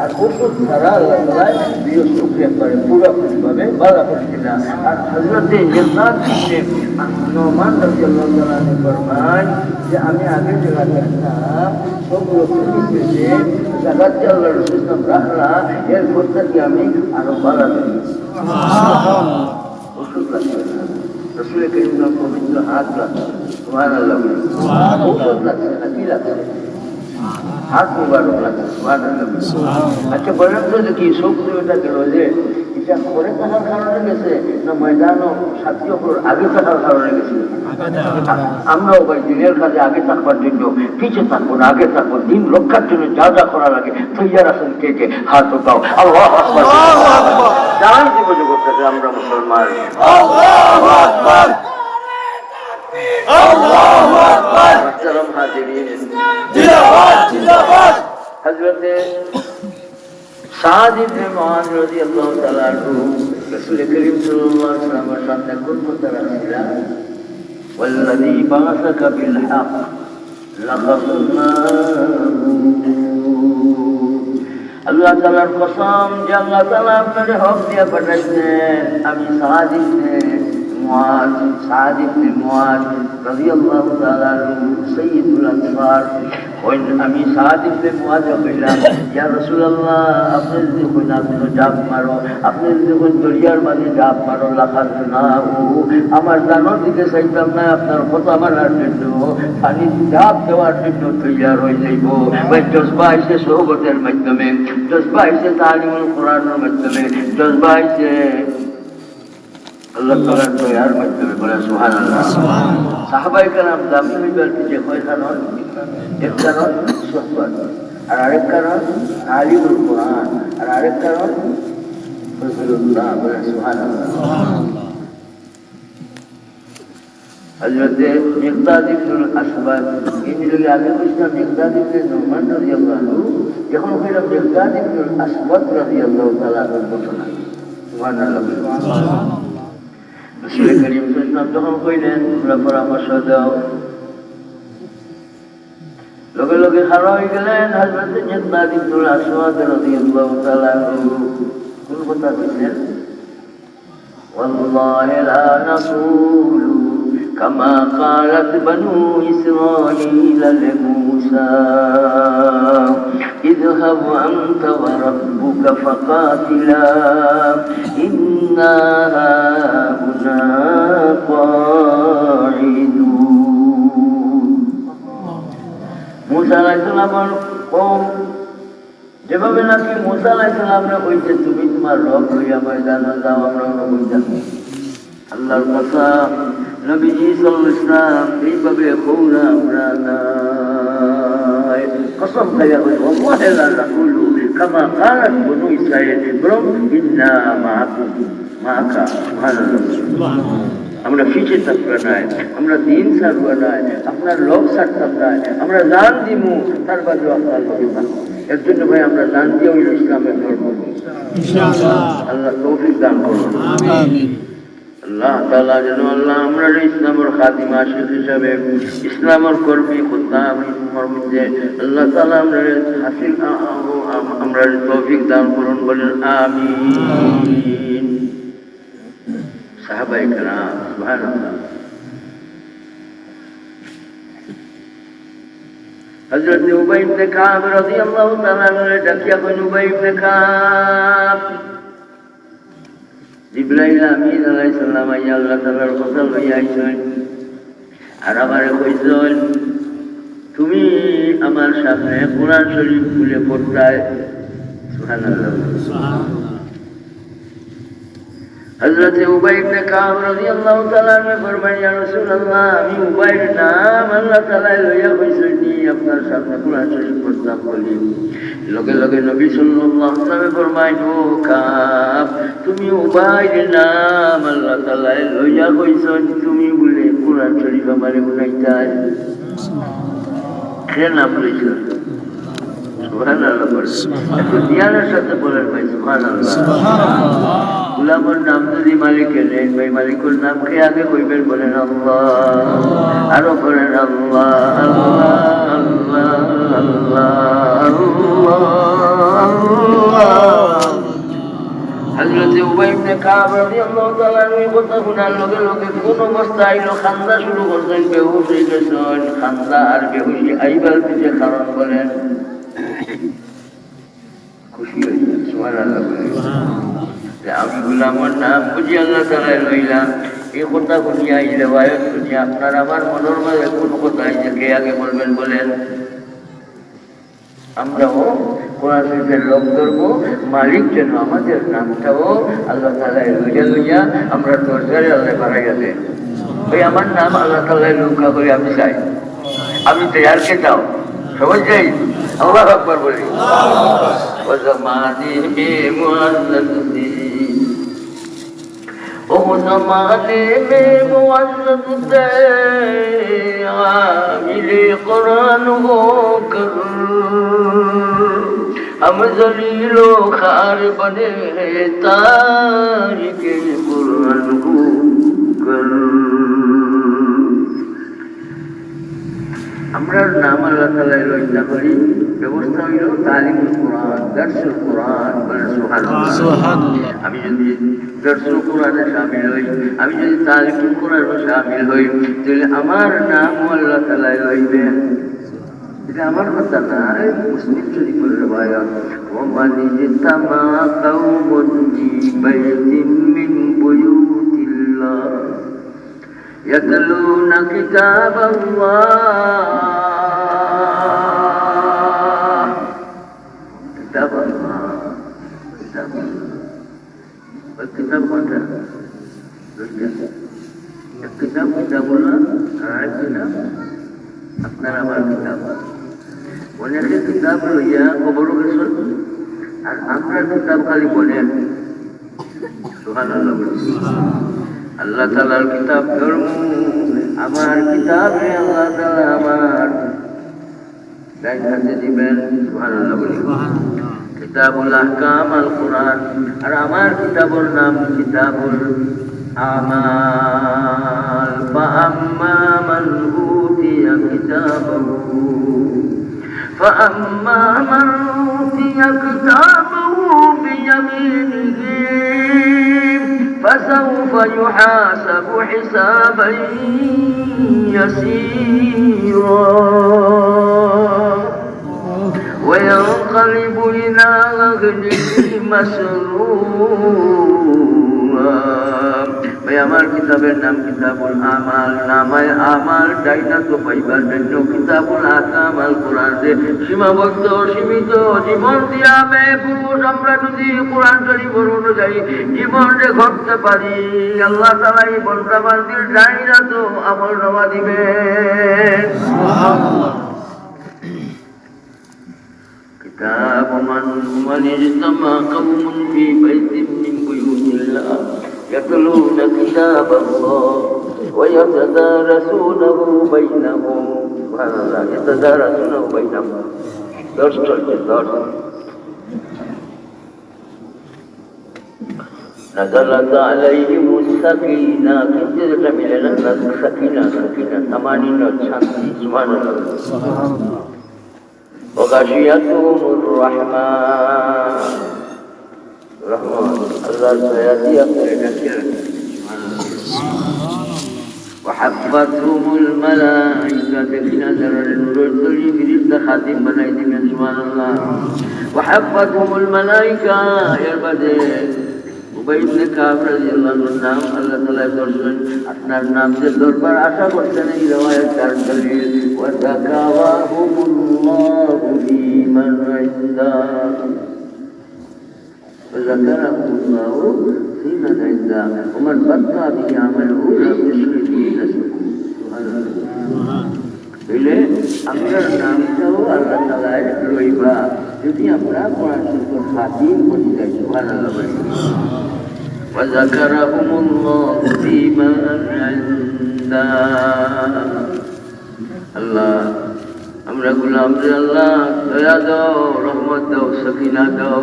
আর ওষুধ ছাড়া আল্লাহ তাআলা দুই শুকরিয়া করে পুরোপুরিভাবে বাধা করছিল। আর হযরতে মিকদাদ ইবনে নুমান রাদিয়াল্লাহু আনহু ফরমান যে আমি আগে জায়গা দেখতাম সবগুলো খুঁজেছে জায়গাতে আল্লাহ রাসূল রাখলা, এরপর থেকে আমি আরো বাধা দিই ওষুধ লাগছে না, রাসূল করিম পবিত্র হাত লাগছে, সুবহানাল্লাহ। ওষুধ লাগছে না, কি লাগছে? হাত মুবারক লাগছে, সুবহানাল্লাহ। আচ্ছা বলেন তো যে কি সবটা গেল যে এটা করে থাকার কারণে গেছে না ময়দানও সাথী অপর আগে থাকার কারণে গেছে? আমরাও ভাই দিনের কাজে আগে থাকবার জন্য পিছিয়ে থাকবো না, আগে থাকবো। দিন রক্ষার জন্য যা যা করা লাগে তৈয়ার আছেন কে কে? হাত উঠাও। আল্লাহু আকবার। জানান দিব জগৎ থেকে আমরা মুসলমান। আল্লাহু আকবার, আল্লাহু আকবার। মুহতারাম হাজিরিন, জিন্দাবাদ জিন্দাবাদ। হযরতে সাদ ইবনে মুআয রাদিয়াল্লাহু তাআলা আনহু রাসূল করিম সাল্লাল্লাহু আলাইহি ওয়াসাল্লামের সামনে কোন কথা রাখছিলেন? ওয়াল্লাযী বা'আসাকা বিল হক লাকাদনাহু। আল্লাহ তাআলার কসম যে আল্লাহ তাআলা আপনাকে হক দিয়ে পাঠাইছেন। আমি সাদ ইবনে মুআয রাদিয়াল্লাহু তাআলা সাইয়্যিদুল আনসার, আমি সাদ ইবনে মুআয কইলাম, ইয়া রাসূলুল্লাহ আপনি যদি কোন আপনি জাপ মারো, আপনি যদি কোন দরিয়ার মাঝে জাপ মারো, লাখাদনাহু, আমার জানার দিকে চাইতাম না, আপনার কথা মানার জন্য পানি জাপ দেওয়ার জন্য তৈয়ার হয়ে যাইব। ওই জজবা আইসে সোহবতের মাধ্যমে, জজবা আইসে তালিমুল কোরআনের মাধ্যমে, জজবা আইসে আল্লাহ তাআলার দয়ার মাধ্যমে। বলে সুবহানাল্লাহ। সাহাবায়ে কেরাম দামি হইবার পিছে কয় কারণ? এক কারণ সুহবত, আর আরেক কারণ তালিমুল কোরআন, আর আরেক কারণ রাসূলুল্লাহ। বলে সুবহানাল্লাহ। হযরতে মিকদাদ ইবনুল আসওয়াদ, ইনি লোকে আগে কইছিলাম মিকদাদ ইবনে নুমান রাদিয়াল্লাহু আনহু, যখন কইলাম মিকদাদ ইবনুল আসওয়াদ রাদিয়াল্লাহু তাআলা আনহু ঘটনা। সুবহানাল্লাহ। রাসূল করিম সাল্লাল্লাহু আলাইহি ওয়াসাল্লাম যখন কইলেন তোমরা পরামর্শ দাও, লগে লগে খাড়া হয়ে গেলেন হযরতে মিকদাদ ইবনুল আসওয়াদ রাদিয়াল্লাহু তাআলা আনহু। কোন কথা কইলেন? ওয়াল্লাহি লা নাকুলু কামা ক্বালাত বানু ইসরাঈল লিমূসা ইযহাব আনতা ওয়া রাব্বুকা ফাকাতিলা ইন্না হাহুনা কাঈদুন। মূসা আলাইহিস সালামের কওম যেভাবে নাকি মূসা আলাইহিস সালামরা কইছে তুমি তোমার রব লইয়া ময়দানে যাও, আমরা কইতাম আল্লাহর কথা নবীজি সাল্লাল্লাহু আলাইহি ওয়াসাল্লাম এইভাবে কওনা আমরা নাই। কসম খাইয়া কই ওয়াল্লাহি লা নাকুলু কামা ক্বালাত বানু ইসরাঈল বরং ইন্না মাআকা। সুবহানাল্লাহ। আমরা পিছিয়ে থাকবো নাই, আমরা দিন ছাড়বো নাই, আপনার লোক ছাড়তাম নাই, আমরা জান দিমু, তার বাদেও আপনার লোকে থাকবো। এর জন্য ভাই আমরা জান দিয়ে ওই ইসলামের ধর্ম ইনশাআল্লাহ আল্লাহ তৌফিক দান করুন। আমিন। আল্লাহ তাআলা যেন আল্লাহ আমরা ইসলামের খাদিম আশিক হিসাবে, ইসলামের কর্মী খুদ্দাম মধ্যে আল্লাহ তাআলা আমরা হাসিল আমরা তৌফিক দান করুন। বলেন আমিন। সাহাবায়ে কেরাম, সুবহানাল্লাহ। হযরত উবাই ইবনে কাব রাদিয়াল্লাহু তাআলা আনহু ডাকিয়া কইলেন, উবাই ইবনে কাব, জিবরাইল আমিন আলাইহিস সালাম আইয়া আল্লাহ তাআলার কথা লইয়া আইছেন, আর আমারে কইছেন তুমি আমার সামনে কোরআন শরীফ খুলে পড়তায়। সুবহানাল্লাহ। हज़रत उबई इब्न काब রাদিয়াল্লাহু তাআলা ফরমায় ইয়া রাসূলুল্লাহ আমি উবাইর নাম আল্লাহ তাআলা লইয়া কইছেনি আপনার সামনে কুরআন শরীফ পড়তাম বলি লগে লগে নবী সাল্লাল্লাহু আলাইহি ওয়াসাল্লাম ফরমায় ও কাব তুমি উবাইর নাম আল্লাহ তাআলা লইয়া কইছেন তুমি বলে কুরআন শরীফ আমারে গুনাইতাই কে নাম লইছো সুবহানাল্লাহ দুনিয়ার সাথে বলেন ভাই সুবহানাল্লাহ সুবহানাল্লাহ গুলামের নাম যদি মালিক নেন ভাই মালিকের নাম কে আগে কইবেন বলেন আল্লাহ আরো বলেন আল্লাহ আল্লাহ আল্লাহ আল্লাহ আল্লাহ হযরত উবাই ইবনে কাব রাদিয়াল্লাহু তাআলা এই কথা শোনার লগে লগে কোন অবস্থায় আইলো খান্দা শুরু করলেন বেহুশ হয়ে গেছেন খান্দা আর বেহুশি আইবার পিছে কারণ বলেন খুশি হয়ে সুবহানাল্লাহ আমি গুলামের নাম বুঝি আল্লাহ তাআলা লইলাম এই কথা শুনিয়া এই রিওয়ায়াত শুনিয়া আপনার আমার মনের মাঝে কোন কথা আইছে কে আগে বলবেন বলেন আমরাও কোরআন শরীফের লোক ধরবো মালিক যেন আমাদের নামটাও আল্লাহ তাআলা লইয়া আমরা দরজারে আল্লাহ বাড়াইয়া দেন ভাই আমার নাম আল্লাহ তাআলা লুকা করে আমি চাই আমি তৈয়ার কে চাও সবাই চাই আল্লাহু আকবার বলি ও জামানে মে মুআজ্জাজ ओ ज़माने में मुअज़्ज़ज़ आमिल कुरान होकर हम ज़लीलो खार बने हैं तारिक कुरान होकर আমরা নাম আল্লাহ তাআলা লইয়া করি ব্যবস্থা হইল তালিমুল কোরআন দারসুল কোরআন বলে সুবহানাল্লাহ আমি যদি দারসুল কোরআনে শামিল হই আমি যদি তালিমুল কোরআনে শামিল হই তাহলে আমার নাম আল্লাহ তাআলা লইবেন এটা আমার কথা না মুসলিম শরীফের রিওয়ায়াত ওয়া মান ইজতামা কাওমুন ফি বাইতিন মিন বুয়ুতিল্লাহ يتلون كتاب الله كتاب الله كتاب الكتاب ماذا؟ الكتاب كتاب الله الكتاب আপনার আমার কিতাব অনেকে কিতাব লইয়া কবর গেছেন আর আমরা কিতাব খালি বলেন সুবহানাল্লাহ আল্লাহ তাআলার কিতাব ধর্ম আমার কিতাবে আল্লাহ তাআলা আমার ডাইন হাতে দিবেন সুবহানাল্লাহ বলি কিতাবুল আহকাম আল কোরআন আর আমার কিতাবের নাম কিতাবুল আমাল ফাআম্মা মান উতিয়া কিতাবাহু فأما من أوتي كتابه بيمينه فسوف يحاسب حسابا يسيرا وينقلب إلى أهله مسرورا আমার কিতাবের নাম কিতাবুল আমাল নামায় আমাল ডাইনা তো পাইবার জন্য কিতাবুল আহকাম আল কোরআন যে সীমাবদ্ধ সীমিত জীবন দিয়া পুরুষ আমরা যদি কোরআন শরীফ অনুযায়ী জীবন যে ঘটতে পারি আল্লাহ তাআলা এই বন্দাবান্দির ডাইনা তো আমল নামা দিবে সুবহানাল্লাহ কিতাব মান ইজতামা কওমুন ফি বাইতিন মিন বুয়ুতিল্লাহ يتلون كتاب الله ويتدارسونه بينهم سبحان الله يتدارسونه بينهم درس درس نزلت عليهم السكينة كنت من السكينة سكينة 80 شانتي سبحان الله وغشيتهم الرحمة الله سيأتي وحفتهم الملائكة تكنا الرسل برد خاتم بنايت من سبحان الله وحفتهم الملائكة يربدي উবাই ইবনে কাব রাদিয়াল্লাহু নাম আল্লাহ তাআলা দর্শন আপনার নাম যে দরবার আশা করতেন এই রিওয়ায়াত তার দলিল ওয়া তাকাওয়াহুমুল্লাহু বিমান ইনদা وذكرهم الله في من عنده ومن بطأ به عمله لم يشرك به نسبه বলে আপনার নামটাও আল্লাহ তাআলার রইবা যদি আমরা কোরআন শরীফের খাতিম করতে যাই সুবহানাল্লাহ বলি وذكرهم الله في من عنده আল্লাহ আমরা গোলাম রে আল্লাহ দয়া দাও রহমত দাও সকিনা দাও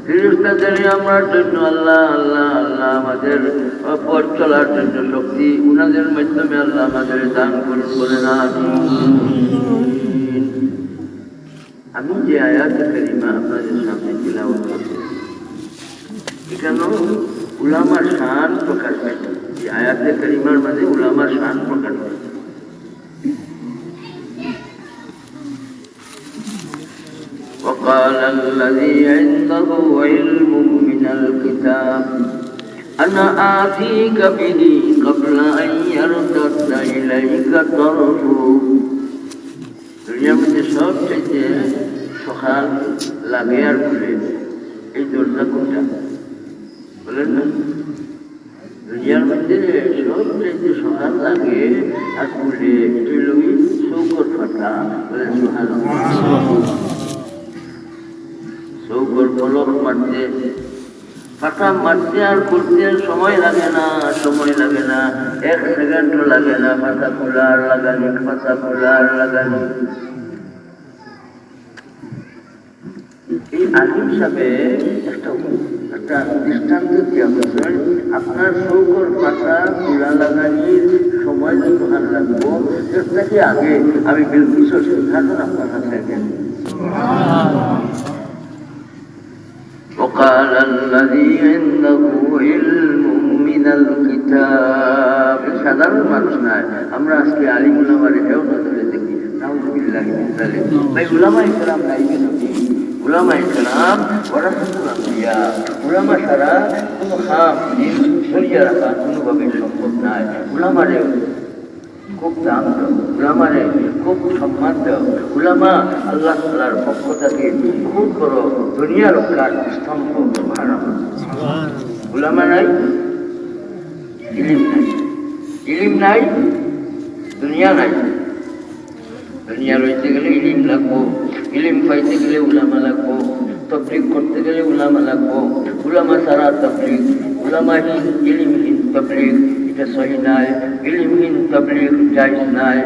ফেরেশতাদের আমরার জন্য আল্লাহ আল্লাহ আল্লাহ আমাদের পথ চলার জন্য শক্তি উনাদের মাধ্যমে আল্লাহ আমাদের দান করুন বলেন আমিন। আমি যে আয়াতে কারিমা আপনাদের সামনে তিলাওয়াত করতেছি এখানে উলামার শান প্রকাশ পাইছে। এই আয়াতে কারিমার মাঝে উলামার শান প্রকাশ পাইছে। وقال الذي عنده علم من الكتاب أنا آتيك به قبل أن يرتد إليك طرفه দুনিয়ার মধ্যে সব চাইতে সকাল লাগে আর খুলে এই দরজা কোনটা বলেন না? দুনিয়ার মধ্যে সব চাইতে সকাল লাগে আর খুলে এটাই লোক চৌকর ফাটা বলেন সুবহানাল্লাহ। চৌকর ফলক মারতে ফাটা মারতে আর খুলতে সময় লাগে না, সময় লাগে না, 1 সেকেন্ডও লাগে না। ফাটা খোলার লাগানি, ফাটা খোলার লাগানি। এই আলিম সাহেব একটা দৃষ্টান্ত দেওয়া হয়েছে। আপনার চৌকর ফাটা খোলা লাগানির সময় যতক্ষণ লাগবো এর থেকে আগে আমি বিলকিসের সিদ্ধান্তন আপনার কাছে গেলাম। وقال الذي عنده علم من الكتاب সাধারণ মানুষ নয়, আমরা আজকে আলিম উলামার এটাও নজরে দেখি। নাউযুবিল্লাহি মিন যালিক। ভাই উলামায়ে কেরাম নাই কেন? উলামায়ে কেরাম ওয়ারাসাতুল আম্বিয়া। উলামা ছাড়া কোনো কাম সরিয়ে রাখা কোনোভাবে সম্ভব নয়। উলামারে খুব দাম দাও, উলামারে খুব সম্মান দাও। উলামা আল্লাহ তাআলার পক্ষ থেকে খুব বড় দুনিয়া রক্ষার স্তম্ভ। উলামা নাই, ইলিম নাই, ইলিম নাই, দুনিয়া নাই। দুনিয়া লইতে গেলে ইলিম লাগবো, ইলিম পাইতে গেলে উলামা লাগবো, তবলিগ করতে গেলে উলামা লাগবো। উলামা ছাড়া তবলিগ, উলামাহীন ইলিমহীন তবলিগ এটা সহি নাই। ইলিমহীন তবলিগ জায়েজ নাই।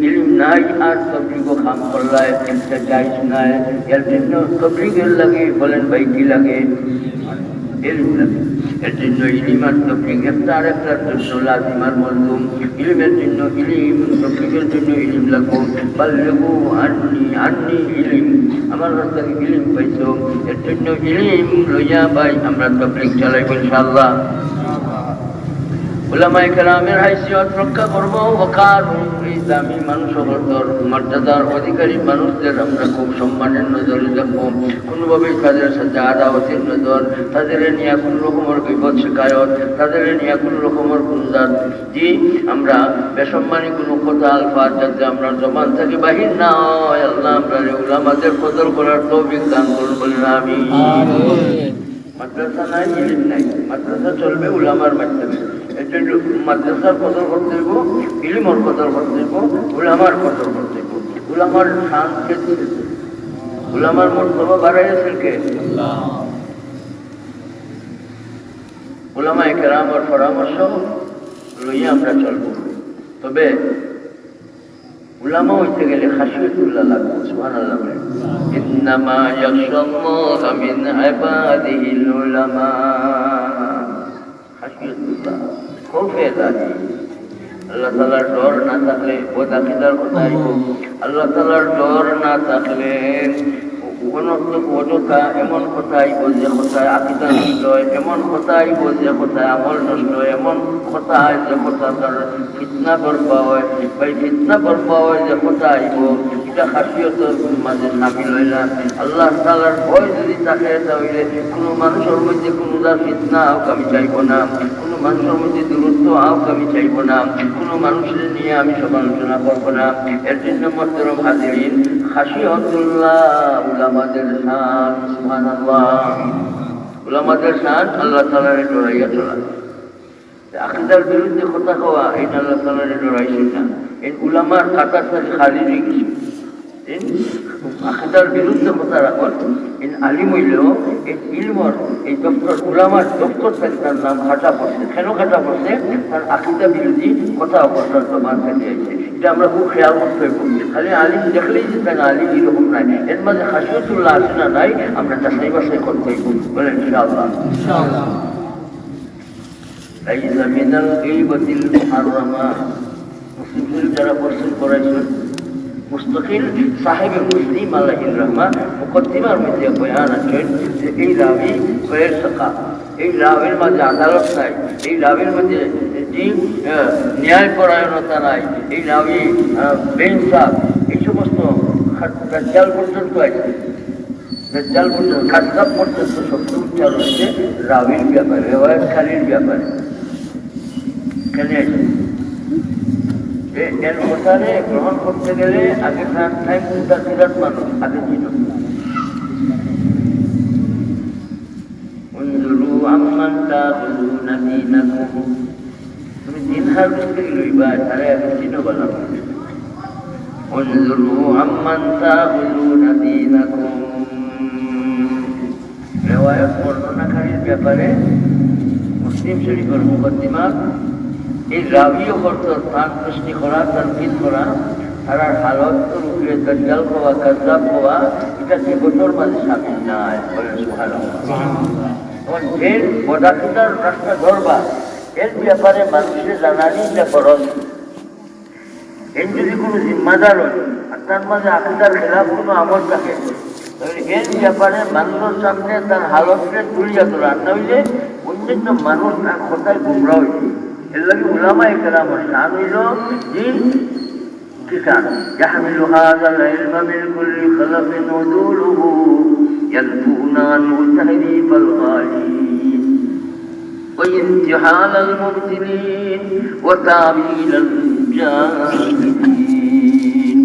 ইলিম নাই আর তবলিগও খাম করলায় এটা জায়েজ নাই। এর জন্য তবলিগের লাগে বলেন ভাই কি লাগে? ইলম লাগে। এর জন্য ইলিম আর তবলিগ একটা আর একটার জন্য লাজিম আর মলজুম। ইলিমের জন্য ইলিম, তবলিগের জন্য ইলিম লাগবো। বাল্লিগু আন্নি ইলিম, আমার কাছ থেকে ইলিম পাইছো। এর জন্য ইলিম লইয়া ভাই আমরা তবলিগ চালাইব ইনশাআল্লাহ। উলামায়ে কেরামের হাইসিয়ত রক্ষা করবো। ওকার এই দামি মানুষ মর্যাদার অধিকারী মানুষদের আমরা খুব সম্মানের নজরে দেখবো। কোনোভাবেই তাদের সাথে আদাওয়াতের নজর, তাদের নিয়ে কোনো রকমের বিপদ শিকায়ত, তাদের নিয়ে কোনো রকমের গুণদার জি আমরা বেসম্মানী কোনো কথা আলফাজ যাতে আমরা জবান থেকে বাহির না হয়। আল্লাহ আমরা উলামাদের কদর করার তৌফিক দান করুন বলেন আমিন। মাদ্রাসা নাই, ইলিম নাই, মাদ্রাসা চলবে উলামার মাধ্যমে। এর জন্য মাদ্রাসার কদর করতে হইব, ইলিমর কদর করতে হইব, উলামার কদর করতে হইব। উলামার শান কে দিয়েছে? উলামার মর্তবা বাড়াইয়াছেন কে? উলামায়ে কেরামের পরামর্শ লইয়া আমরা চলব। তবে উলামা হইতে গেলে খাশিয়াতুল্লাহ লাগবে। সুবহানাল্লাহ। ইন্নামা ইয়াখশাল্লাহা মিন ইবাদিহিল উলামা। খাশিয়াতুল্লাহ খৌফে ইলাহি। আল্লাহ তাআলার ডর না থাকলে বদাকিদার কথা আইব। আল্লাহ তাআলার ডর না থাকলে অযথা এমন কথা আইব যে কথায় আকিদা নষ্ট হয়, এমন কথা আইব যে কথায় আমল নষ্ট হয়, এমন কথা হয় যে কথা তার ফিতনা বরপা হয়। ভাই ফিতনা বরপা হয় যে কথা আইব এটা খাসিয়তের মাঝে সামিল হয় না। আল্লাহ তাআলার ভয় যদি থাকে তাহলে কোনো মানুষের মধ্যে কোনো ফিতনা হোক আমি চাইব না, কোনো মানুষের মধ্যে দূরত্ব হোক আমি চাইব না, কোনো মানুষের নিয়ে আমি সমালোচনা করব না। এর জন্য মুহতারাম হাজিরিন, খাশিয়াতুল্লাহ উলামাদের শান। সুবহানাল্লাহ। উলামাদের শান আল্লাহ তাআলার ডরাইয়া চলা। আকীদার বিরুদ্ধে কথা কওয়া এটা আল্লাহ তাআলার ডরাইছে না। এই উলামার কাতার থেকে খালি হয়ে গেছে। আকীদার বিরুদ্ধে কথা রাখল এই আলিম হইলেও এই ইলমর এই দপ্তর উলামার দপ্তর থেকে তার নাম খাটা পড়ছে। কেন খাটা পড়ছে? তার আকীদা বিরোধী কথা অপরটার জবান থেকে আইছে। এটা আমরা খুব খেয়াল করতে হইব। খালি আলিম দেখলেই যে তাই আলিম এরকম নাই, এর মাঝে খাসিয়তুল্লাহ আছে না নাই আমরা যাচাই বাছাই করতে হইব। বলেন ইনশাআল্লাহ। লাইসা মিনাল গীবাতিল মুহাররামা। মুসলিম শরীফ যারা পড়ছেন করাইছেন মুস্তাকিল সাহেবে মুসলিম আলাইহির রহমান মুকদ্দিমার মধ্যে বয়ান আছেন যে এই রাবি কয়ের সাকা, এই রাবের মাঝে আদালত নাই, এই রাবের মাঝে ন্যায় পরায়ণতা নাই, এই রাবি বেইনসাফ, এই সমস্ত দাজ্জাল পর্যন্ত আছে। দাজ্জাল পর্যন্ত কাযযাব পর্যন্ত শব্দ উচ্চারণ হচ্ছে রাবির ব্যাপারে, রেওয়ায়াতকারীর ব্যাপারে। কেন আছে এর কথারে গ্রহণ করতে গেলে আগে টাইম মুদাকিরাত মানুষ আগে ছিল। তুমি দিন হার করতে লইবা তারা এখন চিনো বলা রেওয়ায়াত বর্ণনাকারীর ব্যাপারে মুসলিম শরীফের মুকদ্দিমা এই রাবিও করতো তার সৃষ্টি করা, তানকিদ করা, তার হালত রূপে দাজ্জাল হওয়া, কাযযাব হওয়া, এটা জীবনের মাঝে শামিল নাই। বলেন সুবহানাল্লাহ। তখন এর বদাকিদার রাস্তা ধরবা, এর ব্যাপারে মানুষের জানানি এটা ফরজ। এর যদি কোনো জিম্মাদার হয় আর তার মাঝে আকীদার খেলাফ কোনো আমল থাকে তাহলে এর ব্যাপারে মানুষের সামনে তার হালতকে তুলিয়া তোলা, নইলে অন্যান্য মানুষ তার কথায় গুমরা হইবে। এর লাগে উলামায়ে কেরামের শান হইল কিসান ইয়াহমিলু হাযাল ইলমা মিন কুল্লি খালাফিন উদুলুহু ইয়ানফুনা আনহু তাহরিফাল গালিন ওয়া ইনতিহালাল মুবতিলিন ওয়া তা'বীলাল জাহিলিন।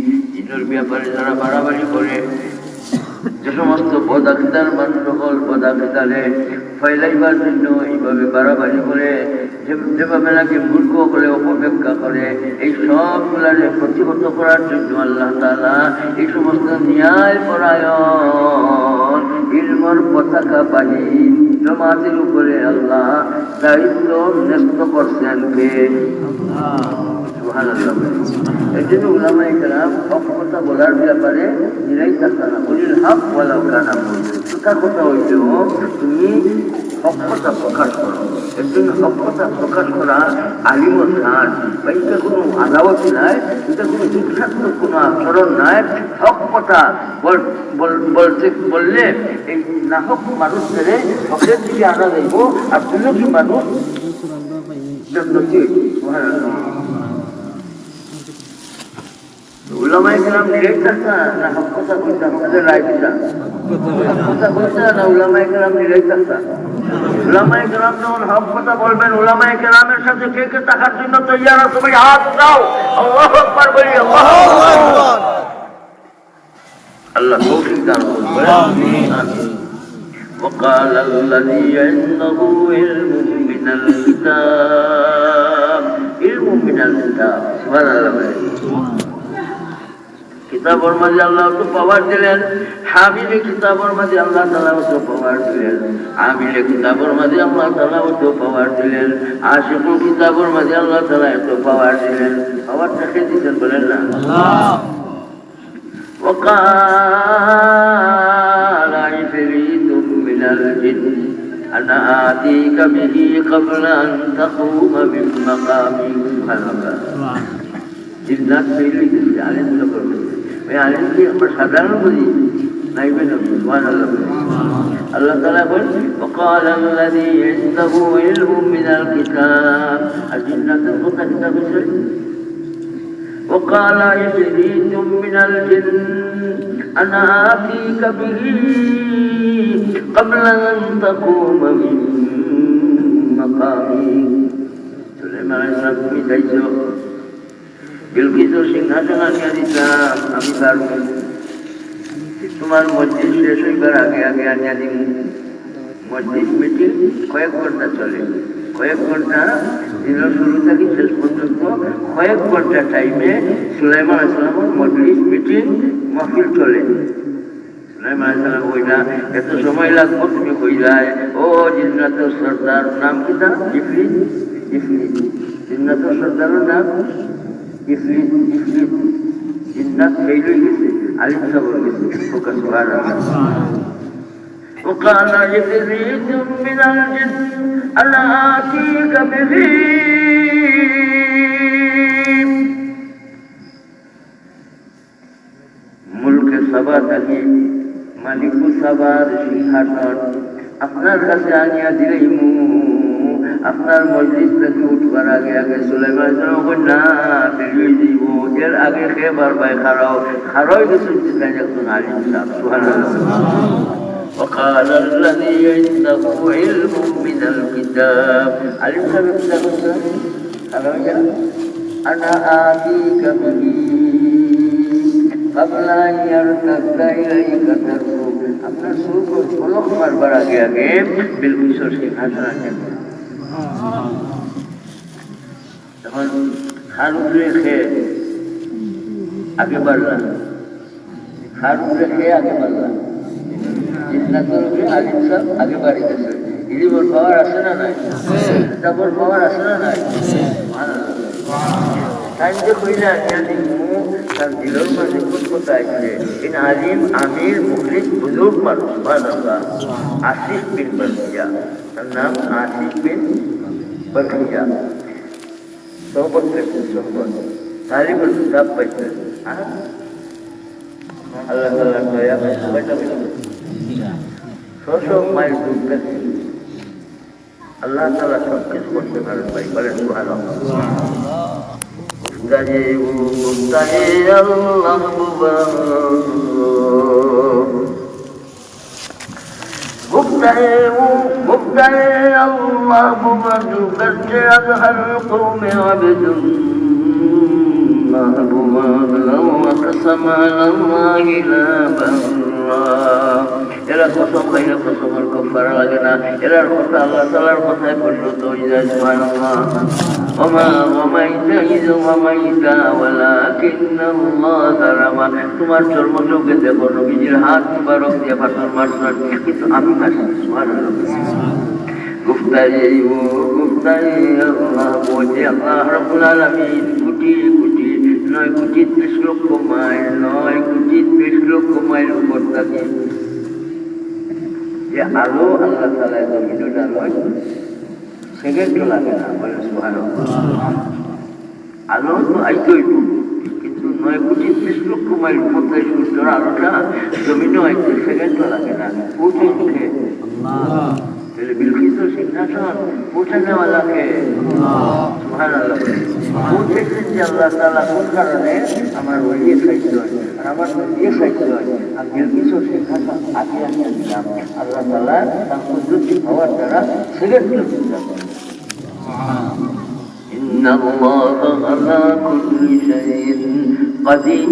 এর ব্যাপারে যারা বাড়াবাড়ি করে, যে সমস্ত বদাকিদার মানুষ সকল বদাকিদারে ফয়লাইবার জন্য এইভাবে বাড়াবাড়ি করে, যেভাবে নাকি মূর্খ করে অপব্যাখ্যা করে, এই সবগুলারে প্রতিহত করার জন্য আল্লাহ তাআলা এই সমস্ত ন্যায় পরায়ণ ইলমের পতাকাবাহী জমাতের উপরে আল্লাহ দায়িত্ব ন্যস্ত করছেন কে? সুবহানাল্লাহ। এই জন্য উলামায়ে কেরাম হক কথা বলার ব্যাপারে নিরাই থাকতে না, বলিল হক ওয়ালাউ কানা মুরসিদ। সুতা কথা হইলেও তুমি হক কথা প্রকাশ করো। এর জন্য হক কথা প্রকাশ করা আলিমর শান। বা এটা কোনো আদালত নাই, এটা কোনো শিক্ষাত্মক কোনো আচরণ নাই। হক কথা বললে এই না হক মানুষদের হকের দিকে আনা যাইব, আর দুর্নীতি মানুষ উলামায়ে কেরাম নিরাই থাকতা না হক কথা কইতা? আপনাদের রায় দিতা হক কথা কইতা না উলামায়ে কেরাম নিরাই থাকতা? উলামায়ে কেরাম যখন হক কথা বলবেন, উলামায়ে কেরামের সাথে কে কে থাকার জন্য তৈয়ার আছে? সবাই হাত দাও, আল্লাহু আকবার বলি। আল্লাহু আকবার। আল্লাহ তৌফিক দান করুন। আমিন। وقال الذي عنده علم من الكتاب علم من الكتاب سبحان الله। কিতাবের মাঝে আল্লাহ তো পাওয়ার দিলেন, হামিলে কিতাবের মাঝে আল্লাহ তাআলা তো পাওয়ার দিলেন, আমিলে কিতাবের মাঝে আল্লাহ তাআলা তো পাওয়ার দিলেন, আশিকুল কিতাবের মাঝে আল্লাহ তাআলা তো পাওয়ার দিলেন। পাওয়ারটা কে দিতেন বলেন না? আল্লাহ। وقال عفريت من الجن أنا آتيك به قبل أن تقوم من مقامك। سبحان الله। জিন্নাত পেলে গেছে আলেম লোকের মধ্যে, ওই আলেম কি আমরা সাধারণ বুঝি নাইবেন? সুবহানাল্লাহ। আল্লাহ তাআলা বলেন وقال الذي عنده علم من الكتاب। আর জিন্নাতের কথা কিতাব আছে। وقال عفريت من الجن أنا آتيك به قبل أن تقوم من مقامك। সুলাইমান আলাইহিস সালাম তুমি চাইছো বিলকিসের সিংহাসন আনিয়া দিতাম, আমি পারবো তোমার মসজিদ শেষ হইবার আগে আগে আনিয়া দিব। মজলিস মিটিং কয়েক ঘন্টা চলে, কয়েক ঘন্টা দিনের শুরু থেকে শেষ পর্যন্ত কয়েক ঘন্টা টাইমে সুলাইমান আলাইহিস সালামের মজলিস মিটিং মাহফিল চলে। সুলাইমান আলাইহিস সালাম কইলা এত সময় লাগবো তুমি কইলাই ও জিন্নাতুল সরদার নাম কি তা ইফরিত, ইফরিত জিন্নাতুল সরদারের নাম ইফরিত, ইফরিত জিন্নাত ফেল হয়ে গেছে, আলিম সাবর গেছে ওকা সুবহানাল্লাহ। وقال عفريت من الجن أنا آتيك به মুলক সাবা থেকে মালিক সাবার সিংহাসন আপনার কাছে আনিয়া দিলাইমু। আপনার মজলিস থেকে উঠবার আগে আগে সুলাইমান না বেরিয়ে দিব, এর আগে খেবার ভাই খারাও খারাই গেছেন একজন আলিম সাহেব সুবহানাল্লাহ। وقال الذي عنده علم من الكتاب علم الكتاب أنا آتيك به قبل أن يرتد إليك طرفك আপনার সুখ পলক মারবার আগে আগে বিলকিসের সিংহাসন আনতে তখন খারুন রেখে আগে বাড়লাম, খারুন রেখে আগে বাড়লাম, আলিম সাহেব আগে বাড়ি গেছে। ইলিমর পাওয়ার আছে না নাই? কিতাবর পাওয়ার আছে না নাই? টাইম যে কইলে তার দিলের মাঝে কোন কথা আছে ইন আলিম আমির মুখলিস বুজুর্গ মানুষ সুবহানাল্লাহ। আসিফ বিন বরখিয়া, তার নাম আসিফ বিন বরখিয়া, সোহবত রেখেছেন, সোহবত তালিবুল কিতাব পাইছেন। আল্লাহ তাআলার দয়া পাইছেন 600 মাইল দূর থেকে আল্লাহ তাআলা সব কিছু করতে পারেন ভাই, বলেন সুবহানাল্লাহ। এরা কসম খাইলে কসমের কফারা লাগে না, এরার কথা আল্লাহ তাআলার কথায় পরিণত হয়ে যায় সুবহানাল্লাহ। ওমা ওমাইতা ইয ওমাইতা ওয়ালাকিন্নাল্লাহ রামা, তোমার চর্মযোগে দেখো নবীজির হাত মুবারক দিয়ে পাথর মারছেন, কিন্তু আমি মারছি সুবহানাল্লাহ। গুফতায়ে ও গুফতায়ে আল্লাহ বলে আল্লাহ রাব্বুল আলামিন কোটি কোটি 9 কোটি 30 লক্ষ মাইল 9 কোটি 30 লক্ষ মাইল উপর থাকে যে আলো আল্লাহ তাআলা জমিনের আলোয় সেকেন্ডও লাগে না, বলে সুবহানাল্লাহ। আলো তো আইতই কিন্তু 9 কোটি 30 লক্ষ মাইল উপর থেকে সূর্যের আলোটা জমিনও আইতে সেকেন্ডও লাগে না, পৌঁছে উঠে আল্লাহ। তাহলে বিলকিসের সিংহাসন পৌঁছে নেওয়ালাকে সুবহানাল্লাহ পৌঁছেছেন যে আল্লাহ তাআলা কোন কারণে আমার ওইয়ে খাইতে হয় আর আমার ওইয়ে খাইতে হয়। আর বিলকিসের সিংহাসন আগে আনিয়ে দিলাম আল্লাহ তাআলা তার কুদরতি হওয়ার দ্বারা সেকেন্ড দিলাম। ইন্নাল্লাহা আলা কুল্লি শাইইন কাদির।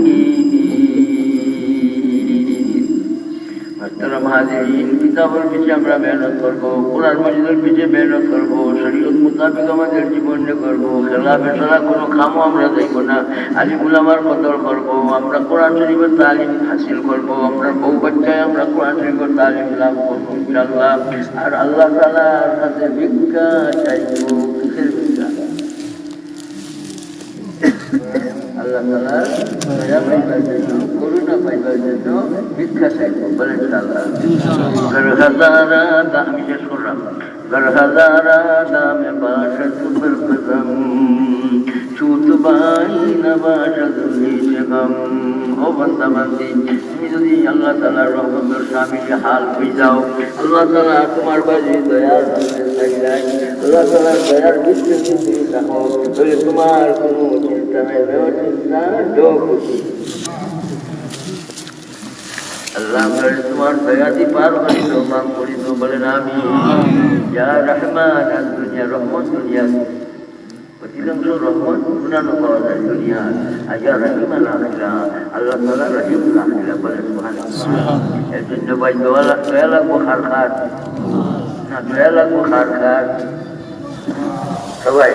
কিতাবের পিছিয়ে আমরা মেহনত করবো, কোরআন মাজিদের পিছিয়ে মেহনত করবো, শরীয়ত মোতাবেক আমাদের জীবনে করবো, খেলা বেসারা কোনো কামও আমরা দেখবো না, আলিম উলামার কদর করবো, আমরা কোরআন শরীফের তালিম হাসিল করবো, আমরা বউ বাচ্চায় আমরা কোরআন শরীফের তালিম লাভ করবো ইনশাআল্লাহ। আর আল্লাহ তাআলার কাছে ভিক্ষা চাইবো, কিসের ভিক্ষা? আল্লাহ তাআলার দয়া পাইবার জন্য, করুণা পাইবার জন্য ভিক্ষা চাইবো, বলেন ইনশাআল্লাহ। গরহাজারা দামি শেষ করলাম, গরহাজারা দামে বাসত বরকদম ছুট বাই না বাসত নিশগম। ও বান্দা বান্দি, তুমি যদি আল্লাহ তাআলার রহমতের শামিলে হাল হয়ে যাও, আল্লাহ তাআলা তোমার বাজি দয়ার চাইলাই, আল্লাহ তাআলার দয়ার ভিতরে তুমি থাকো, তাহলে তোমার কোনো চিন্তা নাই, চিন্তা খুশি আল্লাহ তোমার দয়াদি পার করিত মাফ করিত, বলেন আমিন। ইয়া রহমান আল দুনিয়া, রহমত দুনিয়া অধিকাংশ রহমত গুনানো পাওয়া যায় দুনিয়া। আয়া রহিম আল আখিরা, আল্লাহ তাআলা রহিম আল আখিরা, বলেন সুবহানাল্লাহ। এর জন্য ভাই দোয়া লাগবো খার খার দয়া লাগবো খার খার সবাই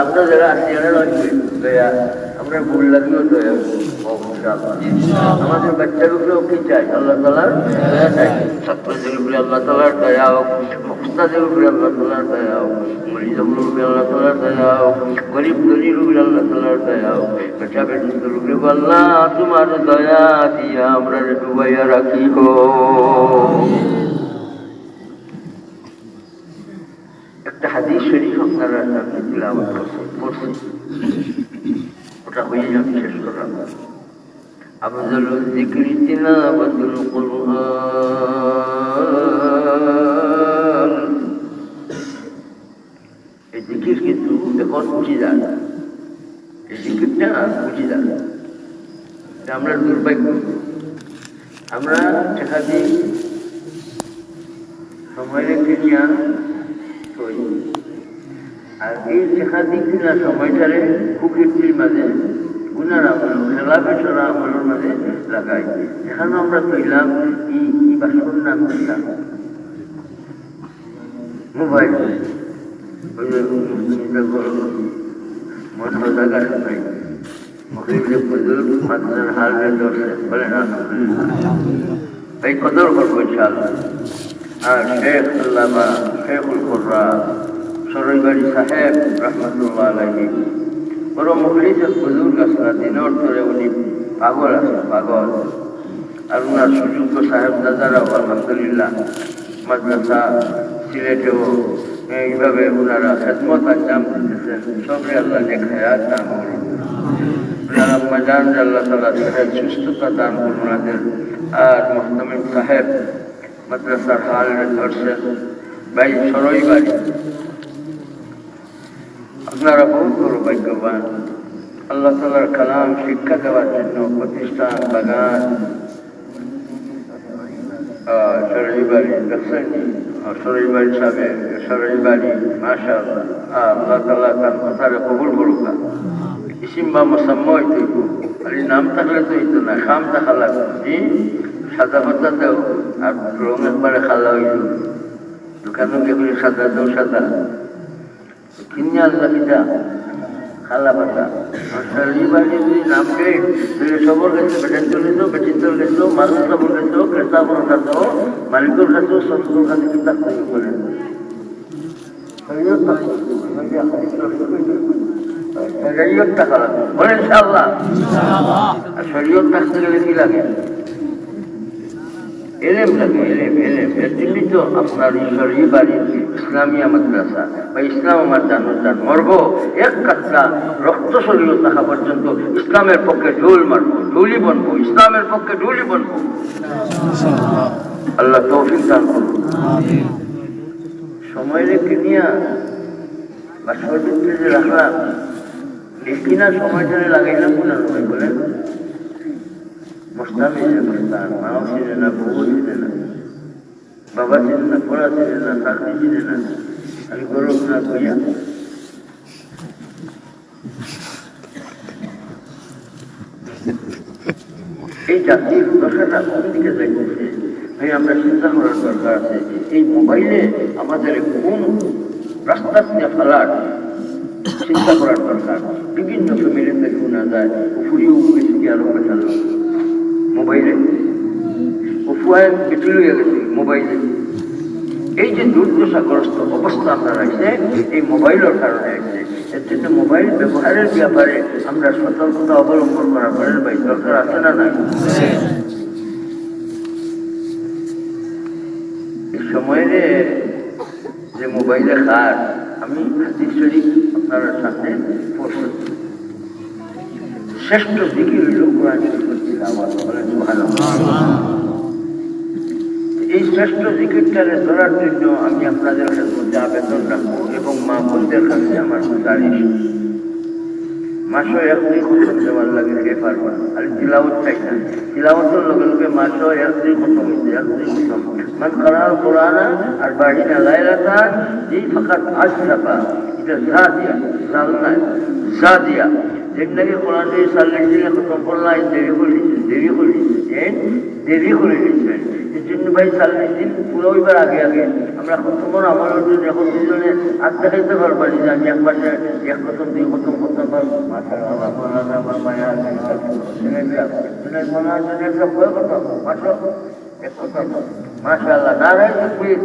আপনার যারা আসিয়ানের দয়া আপনার ভুল লাগলেও দয়া আমাদের বাচ্চার উপরেও কি চাই আল্লাহ তালার দয়া চাই ছাত্রদের উপরে আল্লাহ তালার দয়া হোক মুক্তাদের উপরে আল্লাহ তালার দয়া হোক মরিজগুলোর উপরে আল্লাহ তালার দয়া হোক গরিব গরির উপরে আল্লাহ তালার দয়া হোক বেটা বেটিদের উপরে আল্লাহ তোমার দয়া দিয়া আমরা ডুবাইয়া রাখি গো। একটা হাদিস শরীফ আপনারা সামনে তিলাওয়াত করছি, ওটা হয়ে যাবে শেষ করলাম। আফজালুল যিকরি তিলাওয়াতুল কুরআন। এই জিকির কিন্তু এখন বুঝি যায়, এই জিকিরটা বুঝি যায়। আমরা দুর্ভাগ্য, আমরা টাকা দিই সময় রেখে নিয়ে আর এই শেখা দিক কিনা সময়টারে কুকীর্তির মাঝে গুনার আমল খেলা পেছরা আমলের মাঝে লাগাই। এখানে আমরা কইলাম ই বাসন নাম কইলাম মোবাইল মনে জায়গা নাই মহিলা ফজল মাদ্রাসার হাল ধরছে বলে না এই কদর করবো ইনশাআল্লাহ। আর শেখ আল্লামা শেখুল কুররা সরইবাড়ি সাহেব রহমতুল্লাহ আলাইহি বড় মুখলিসের বুজুর্গ আসলা দিনের ধরে উনি পাগল আছে পাগল। আর ওনার সুযোগ্য সাহেব দাদারাও আলহামদুলিল্লাহ মাদ্রাসা সিলেটেও এইভাবে ওনারা খেদমত আঞ্জাম দিতেছেন। সবরে আল্লাহ নেখায়াত দান করুন, ওনারা মজান আল্লাহ তাআলা সাহেব সুস্থতা দান করুন ওনাদের। আর মোহতামিম সাহেব মাদ্রাসার হাল ধরছেন ভাই সরইবাড়ি। আপনারা বহুত বড় ভাগ্যবান, আল্লাহ তাআলার কালাম শিক্ষা দেওয়ার জন্য প্রতিষ্ঠান বাগান সরইবাড়ি দেখছেন সরইবাড়ি সাহেব সরইবাড়ি মাশাআল্লাহ। আল্লাহ তাআলা তার কথারে কবুল করুক। ইসিম বা মোসাম্মা হইতে আর নাম থাকলে তো হইতো না, খাম থাকা লাগবে। সাদা পাতা দেও আর রং একবারে খালা হইল, দোকানে গেলে সাদা দেও সাদা কিনে আল্লাহ কিটা খালা পাতা। সরইবাড়ি যদি নাম দেয় তাহলে সবর গেছো বেটেন চলেছো বেটিন্তর গেছো মানুষ সবর গেছো ক্রেতাবর কাছেও মালিকর কাছেও সবর কাছে কিতাব তৈরি করেন। শরীয়ত টাকা লাগে বলে ইনশাআল্লাহ। আর শরীয়ত থাকতে গেলে কি লাগে? এলেম লাগে, এলেম এলেম। এর জন্যই তো আপনার সরইবাড়ি ইসলামিয়া মাদ্রাসা বা ইসলাম আমার জানুদান মরবো এক কাতরা রক্ত শরীর থাকা পর্যন্ত ইসলামের পক্ষে ঢোল মারবো, ঢুলি বনবো, ইসলামের পক্ষে ঢুলি বনবো। আল্লাহ তৌফিক দান করুন। সময় রেখে নিয়ে বা সর্বত্র যে রাখলাম কিনা সময়টারে লাগাইলাম কোন সময় বলেন? মোস্তামি যে মোস্তান মাও ছিলেন না, বউ ছিলেন না, বাবা ছিলেন না, পড়া ছিলেন না, চাকরি ছিলেন না, আমি গরম না কইয়া এই জাতির দশাটা কোন দিকে যাইতেছে ভাই আমরা চিন্তা করার দরকার আছে। এই মোবাইলে আমাদের কোন রাস্তা দিয়ে ফেলার চিন্তা করার দরকার। বিভিন্ন ফ্যামিলিতে শোনা যায় ফুরিয়ে গেছে কি আরো বেটাল মোবাইলে উফুয়ায় বেটি লইয়া গেছে মোবাইলে। এই যে দুর্দশাগ্রস্ত অবস্থা আমরা রাখছে এই মোবাইলের কারণে আছে। এর জন্য মোবাইল ব্যবহারের ব্যাপারে আমরা সতর্কতা অবলম্বন করা করেন ভাই দরকার আছে না নাই? এই সময়ে যে মোবাইলে খার আমি হাদিস শরীফ আপনার সামনে পড়ছি। শ্রেষ্ঠ জিকির হইল কোরআন শরীফের তিলাওয়াত, বলেন সুবহানাল্লাহ। এই শ্রেষ্ঠ জিকিরটারে ধরার জন্য আমি আপনাদের কাছে আবেদন রাখবো এবং মা বোনদের কাছে আমার গুজারিশ, মাসও একদিন খতম দেওয়ার লাগে কে পারবা। আর তিলাওয়াত চাই না, তিলাওয়াতের লগে লগে মাসও একদিন খতম হইছে, একদিন খতম। মান কারাল কোরআনা আর বাহিনা লাইলাতান জি ফাকাত আশরাফা, এটা জাদিয়া জাল নাই জাদিয়া। যেটাকে কোরআন দিয়ে 40 দিনে খতম করলাম দেরি করে দিচ্ছেন, দেরি করে দিচ্ছেন, দেরি করে দিচ্ছেন। এই জন্য ভাই 40 দিন পুরো হইবার আগে আগে আমরা তোমার আমার জন্য এখন দুজনে আর দেখাইতে পারবানি যে আমি এক মাসে এক প্রথম দুই প্রথম করতে পারবো মাশাআল্লাহ নারায়ণ তাকবীর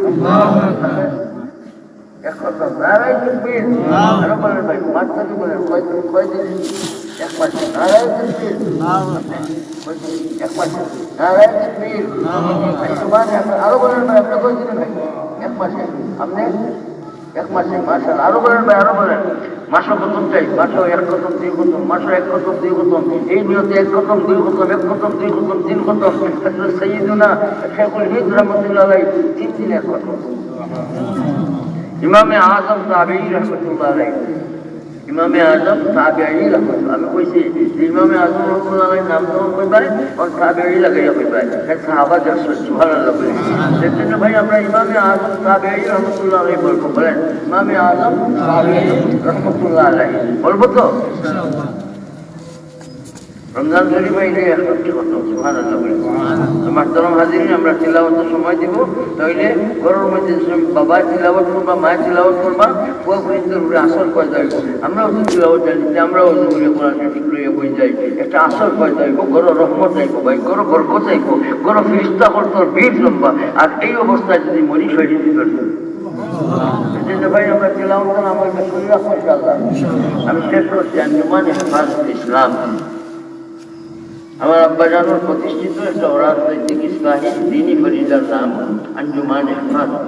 এক কথা নারায়ণ তাকবীর আরো বলেন ভাই মাত্রা কি বলেন কয়দিন এক মাসে নারায়ণ তাকবীর এক মাসে নারায়ণ তাকবীর আরো বলেন ভাই আপনি কয়দিন ভাই এক মাসে আপনি এক মাসে মাশাআল্লাহ আরো বলেন ভাই আরো বলেন মাসও প্রথম চাই মাসও এক খতম দুই খতম মাসও এক খতম দুই খতম এই নিয়তে এক খতম দুই খতম এক খতম দুই খতম তিন খতম সৈয়দুনা শেখুল হিন্দ রহমতুল্লাহ আলাইহি 3 দিন এক খতম ইমামে আজম তাবেঈ রহমতুল্লাহ আলাইহি ইমামে আজম তাবেঈ রহমতুল্লাহ আমি কইছি যে ইমামে আজম রহমতুল্লাহ আলাইহি নাম তো কইবাই আর তাবেঈ লাগাইয়া কইবাই এক সাহাবা জাসু সুবহানাল্লাহ বলে সেজন্য ভাই আমরা ইমামে আজম তাবেঈ রহমতুল্লাহ আলাইহি বলবো বলেন ইমামে আজম তাবেঈ রহমতুল্লাহ আলাইহি বলবো তো ইনশাআল্লাহ রমজান শরীফ আইলে একটি কথা সুবহানাল্লাহ বলে মাহতারাম হাজিরিন আমরা তিলাওয়াতের সময় দিব তাইলে ঘরের মধ্যে বাবা তিলাওয়াত করবা মা তিলাওয়াত করবা ওয়া পরিতের উপরে আসর পয়দা হইব আমরাও তো তিলাওয়াত জানি আমরাও ওজুরে কোরআন শরীফ লইয়া বই যাই একটা আসর পয়দা হইব ঘর রহমত আইব ভাই ঘর বরকত আইব ঘর ফেরেশতা করতর ভিড় লম্বা আর এই অবস্থায় যদি মরি শহীদ দিবেন সেজন্য ভাই আমরা তিলাওয়াত আমল করি ইনশাআল্লাহ আমি শেষ করছি আঞ্জুমান হেফাজত ইসলাম আমার আব্বা জানুর প্রতিষ্ঠিত একটা রাজনৈতিক ইসলাহী দ্বীনি ফরিদার নাম আঞ্জুমান হেফাজত।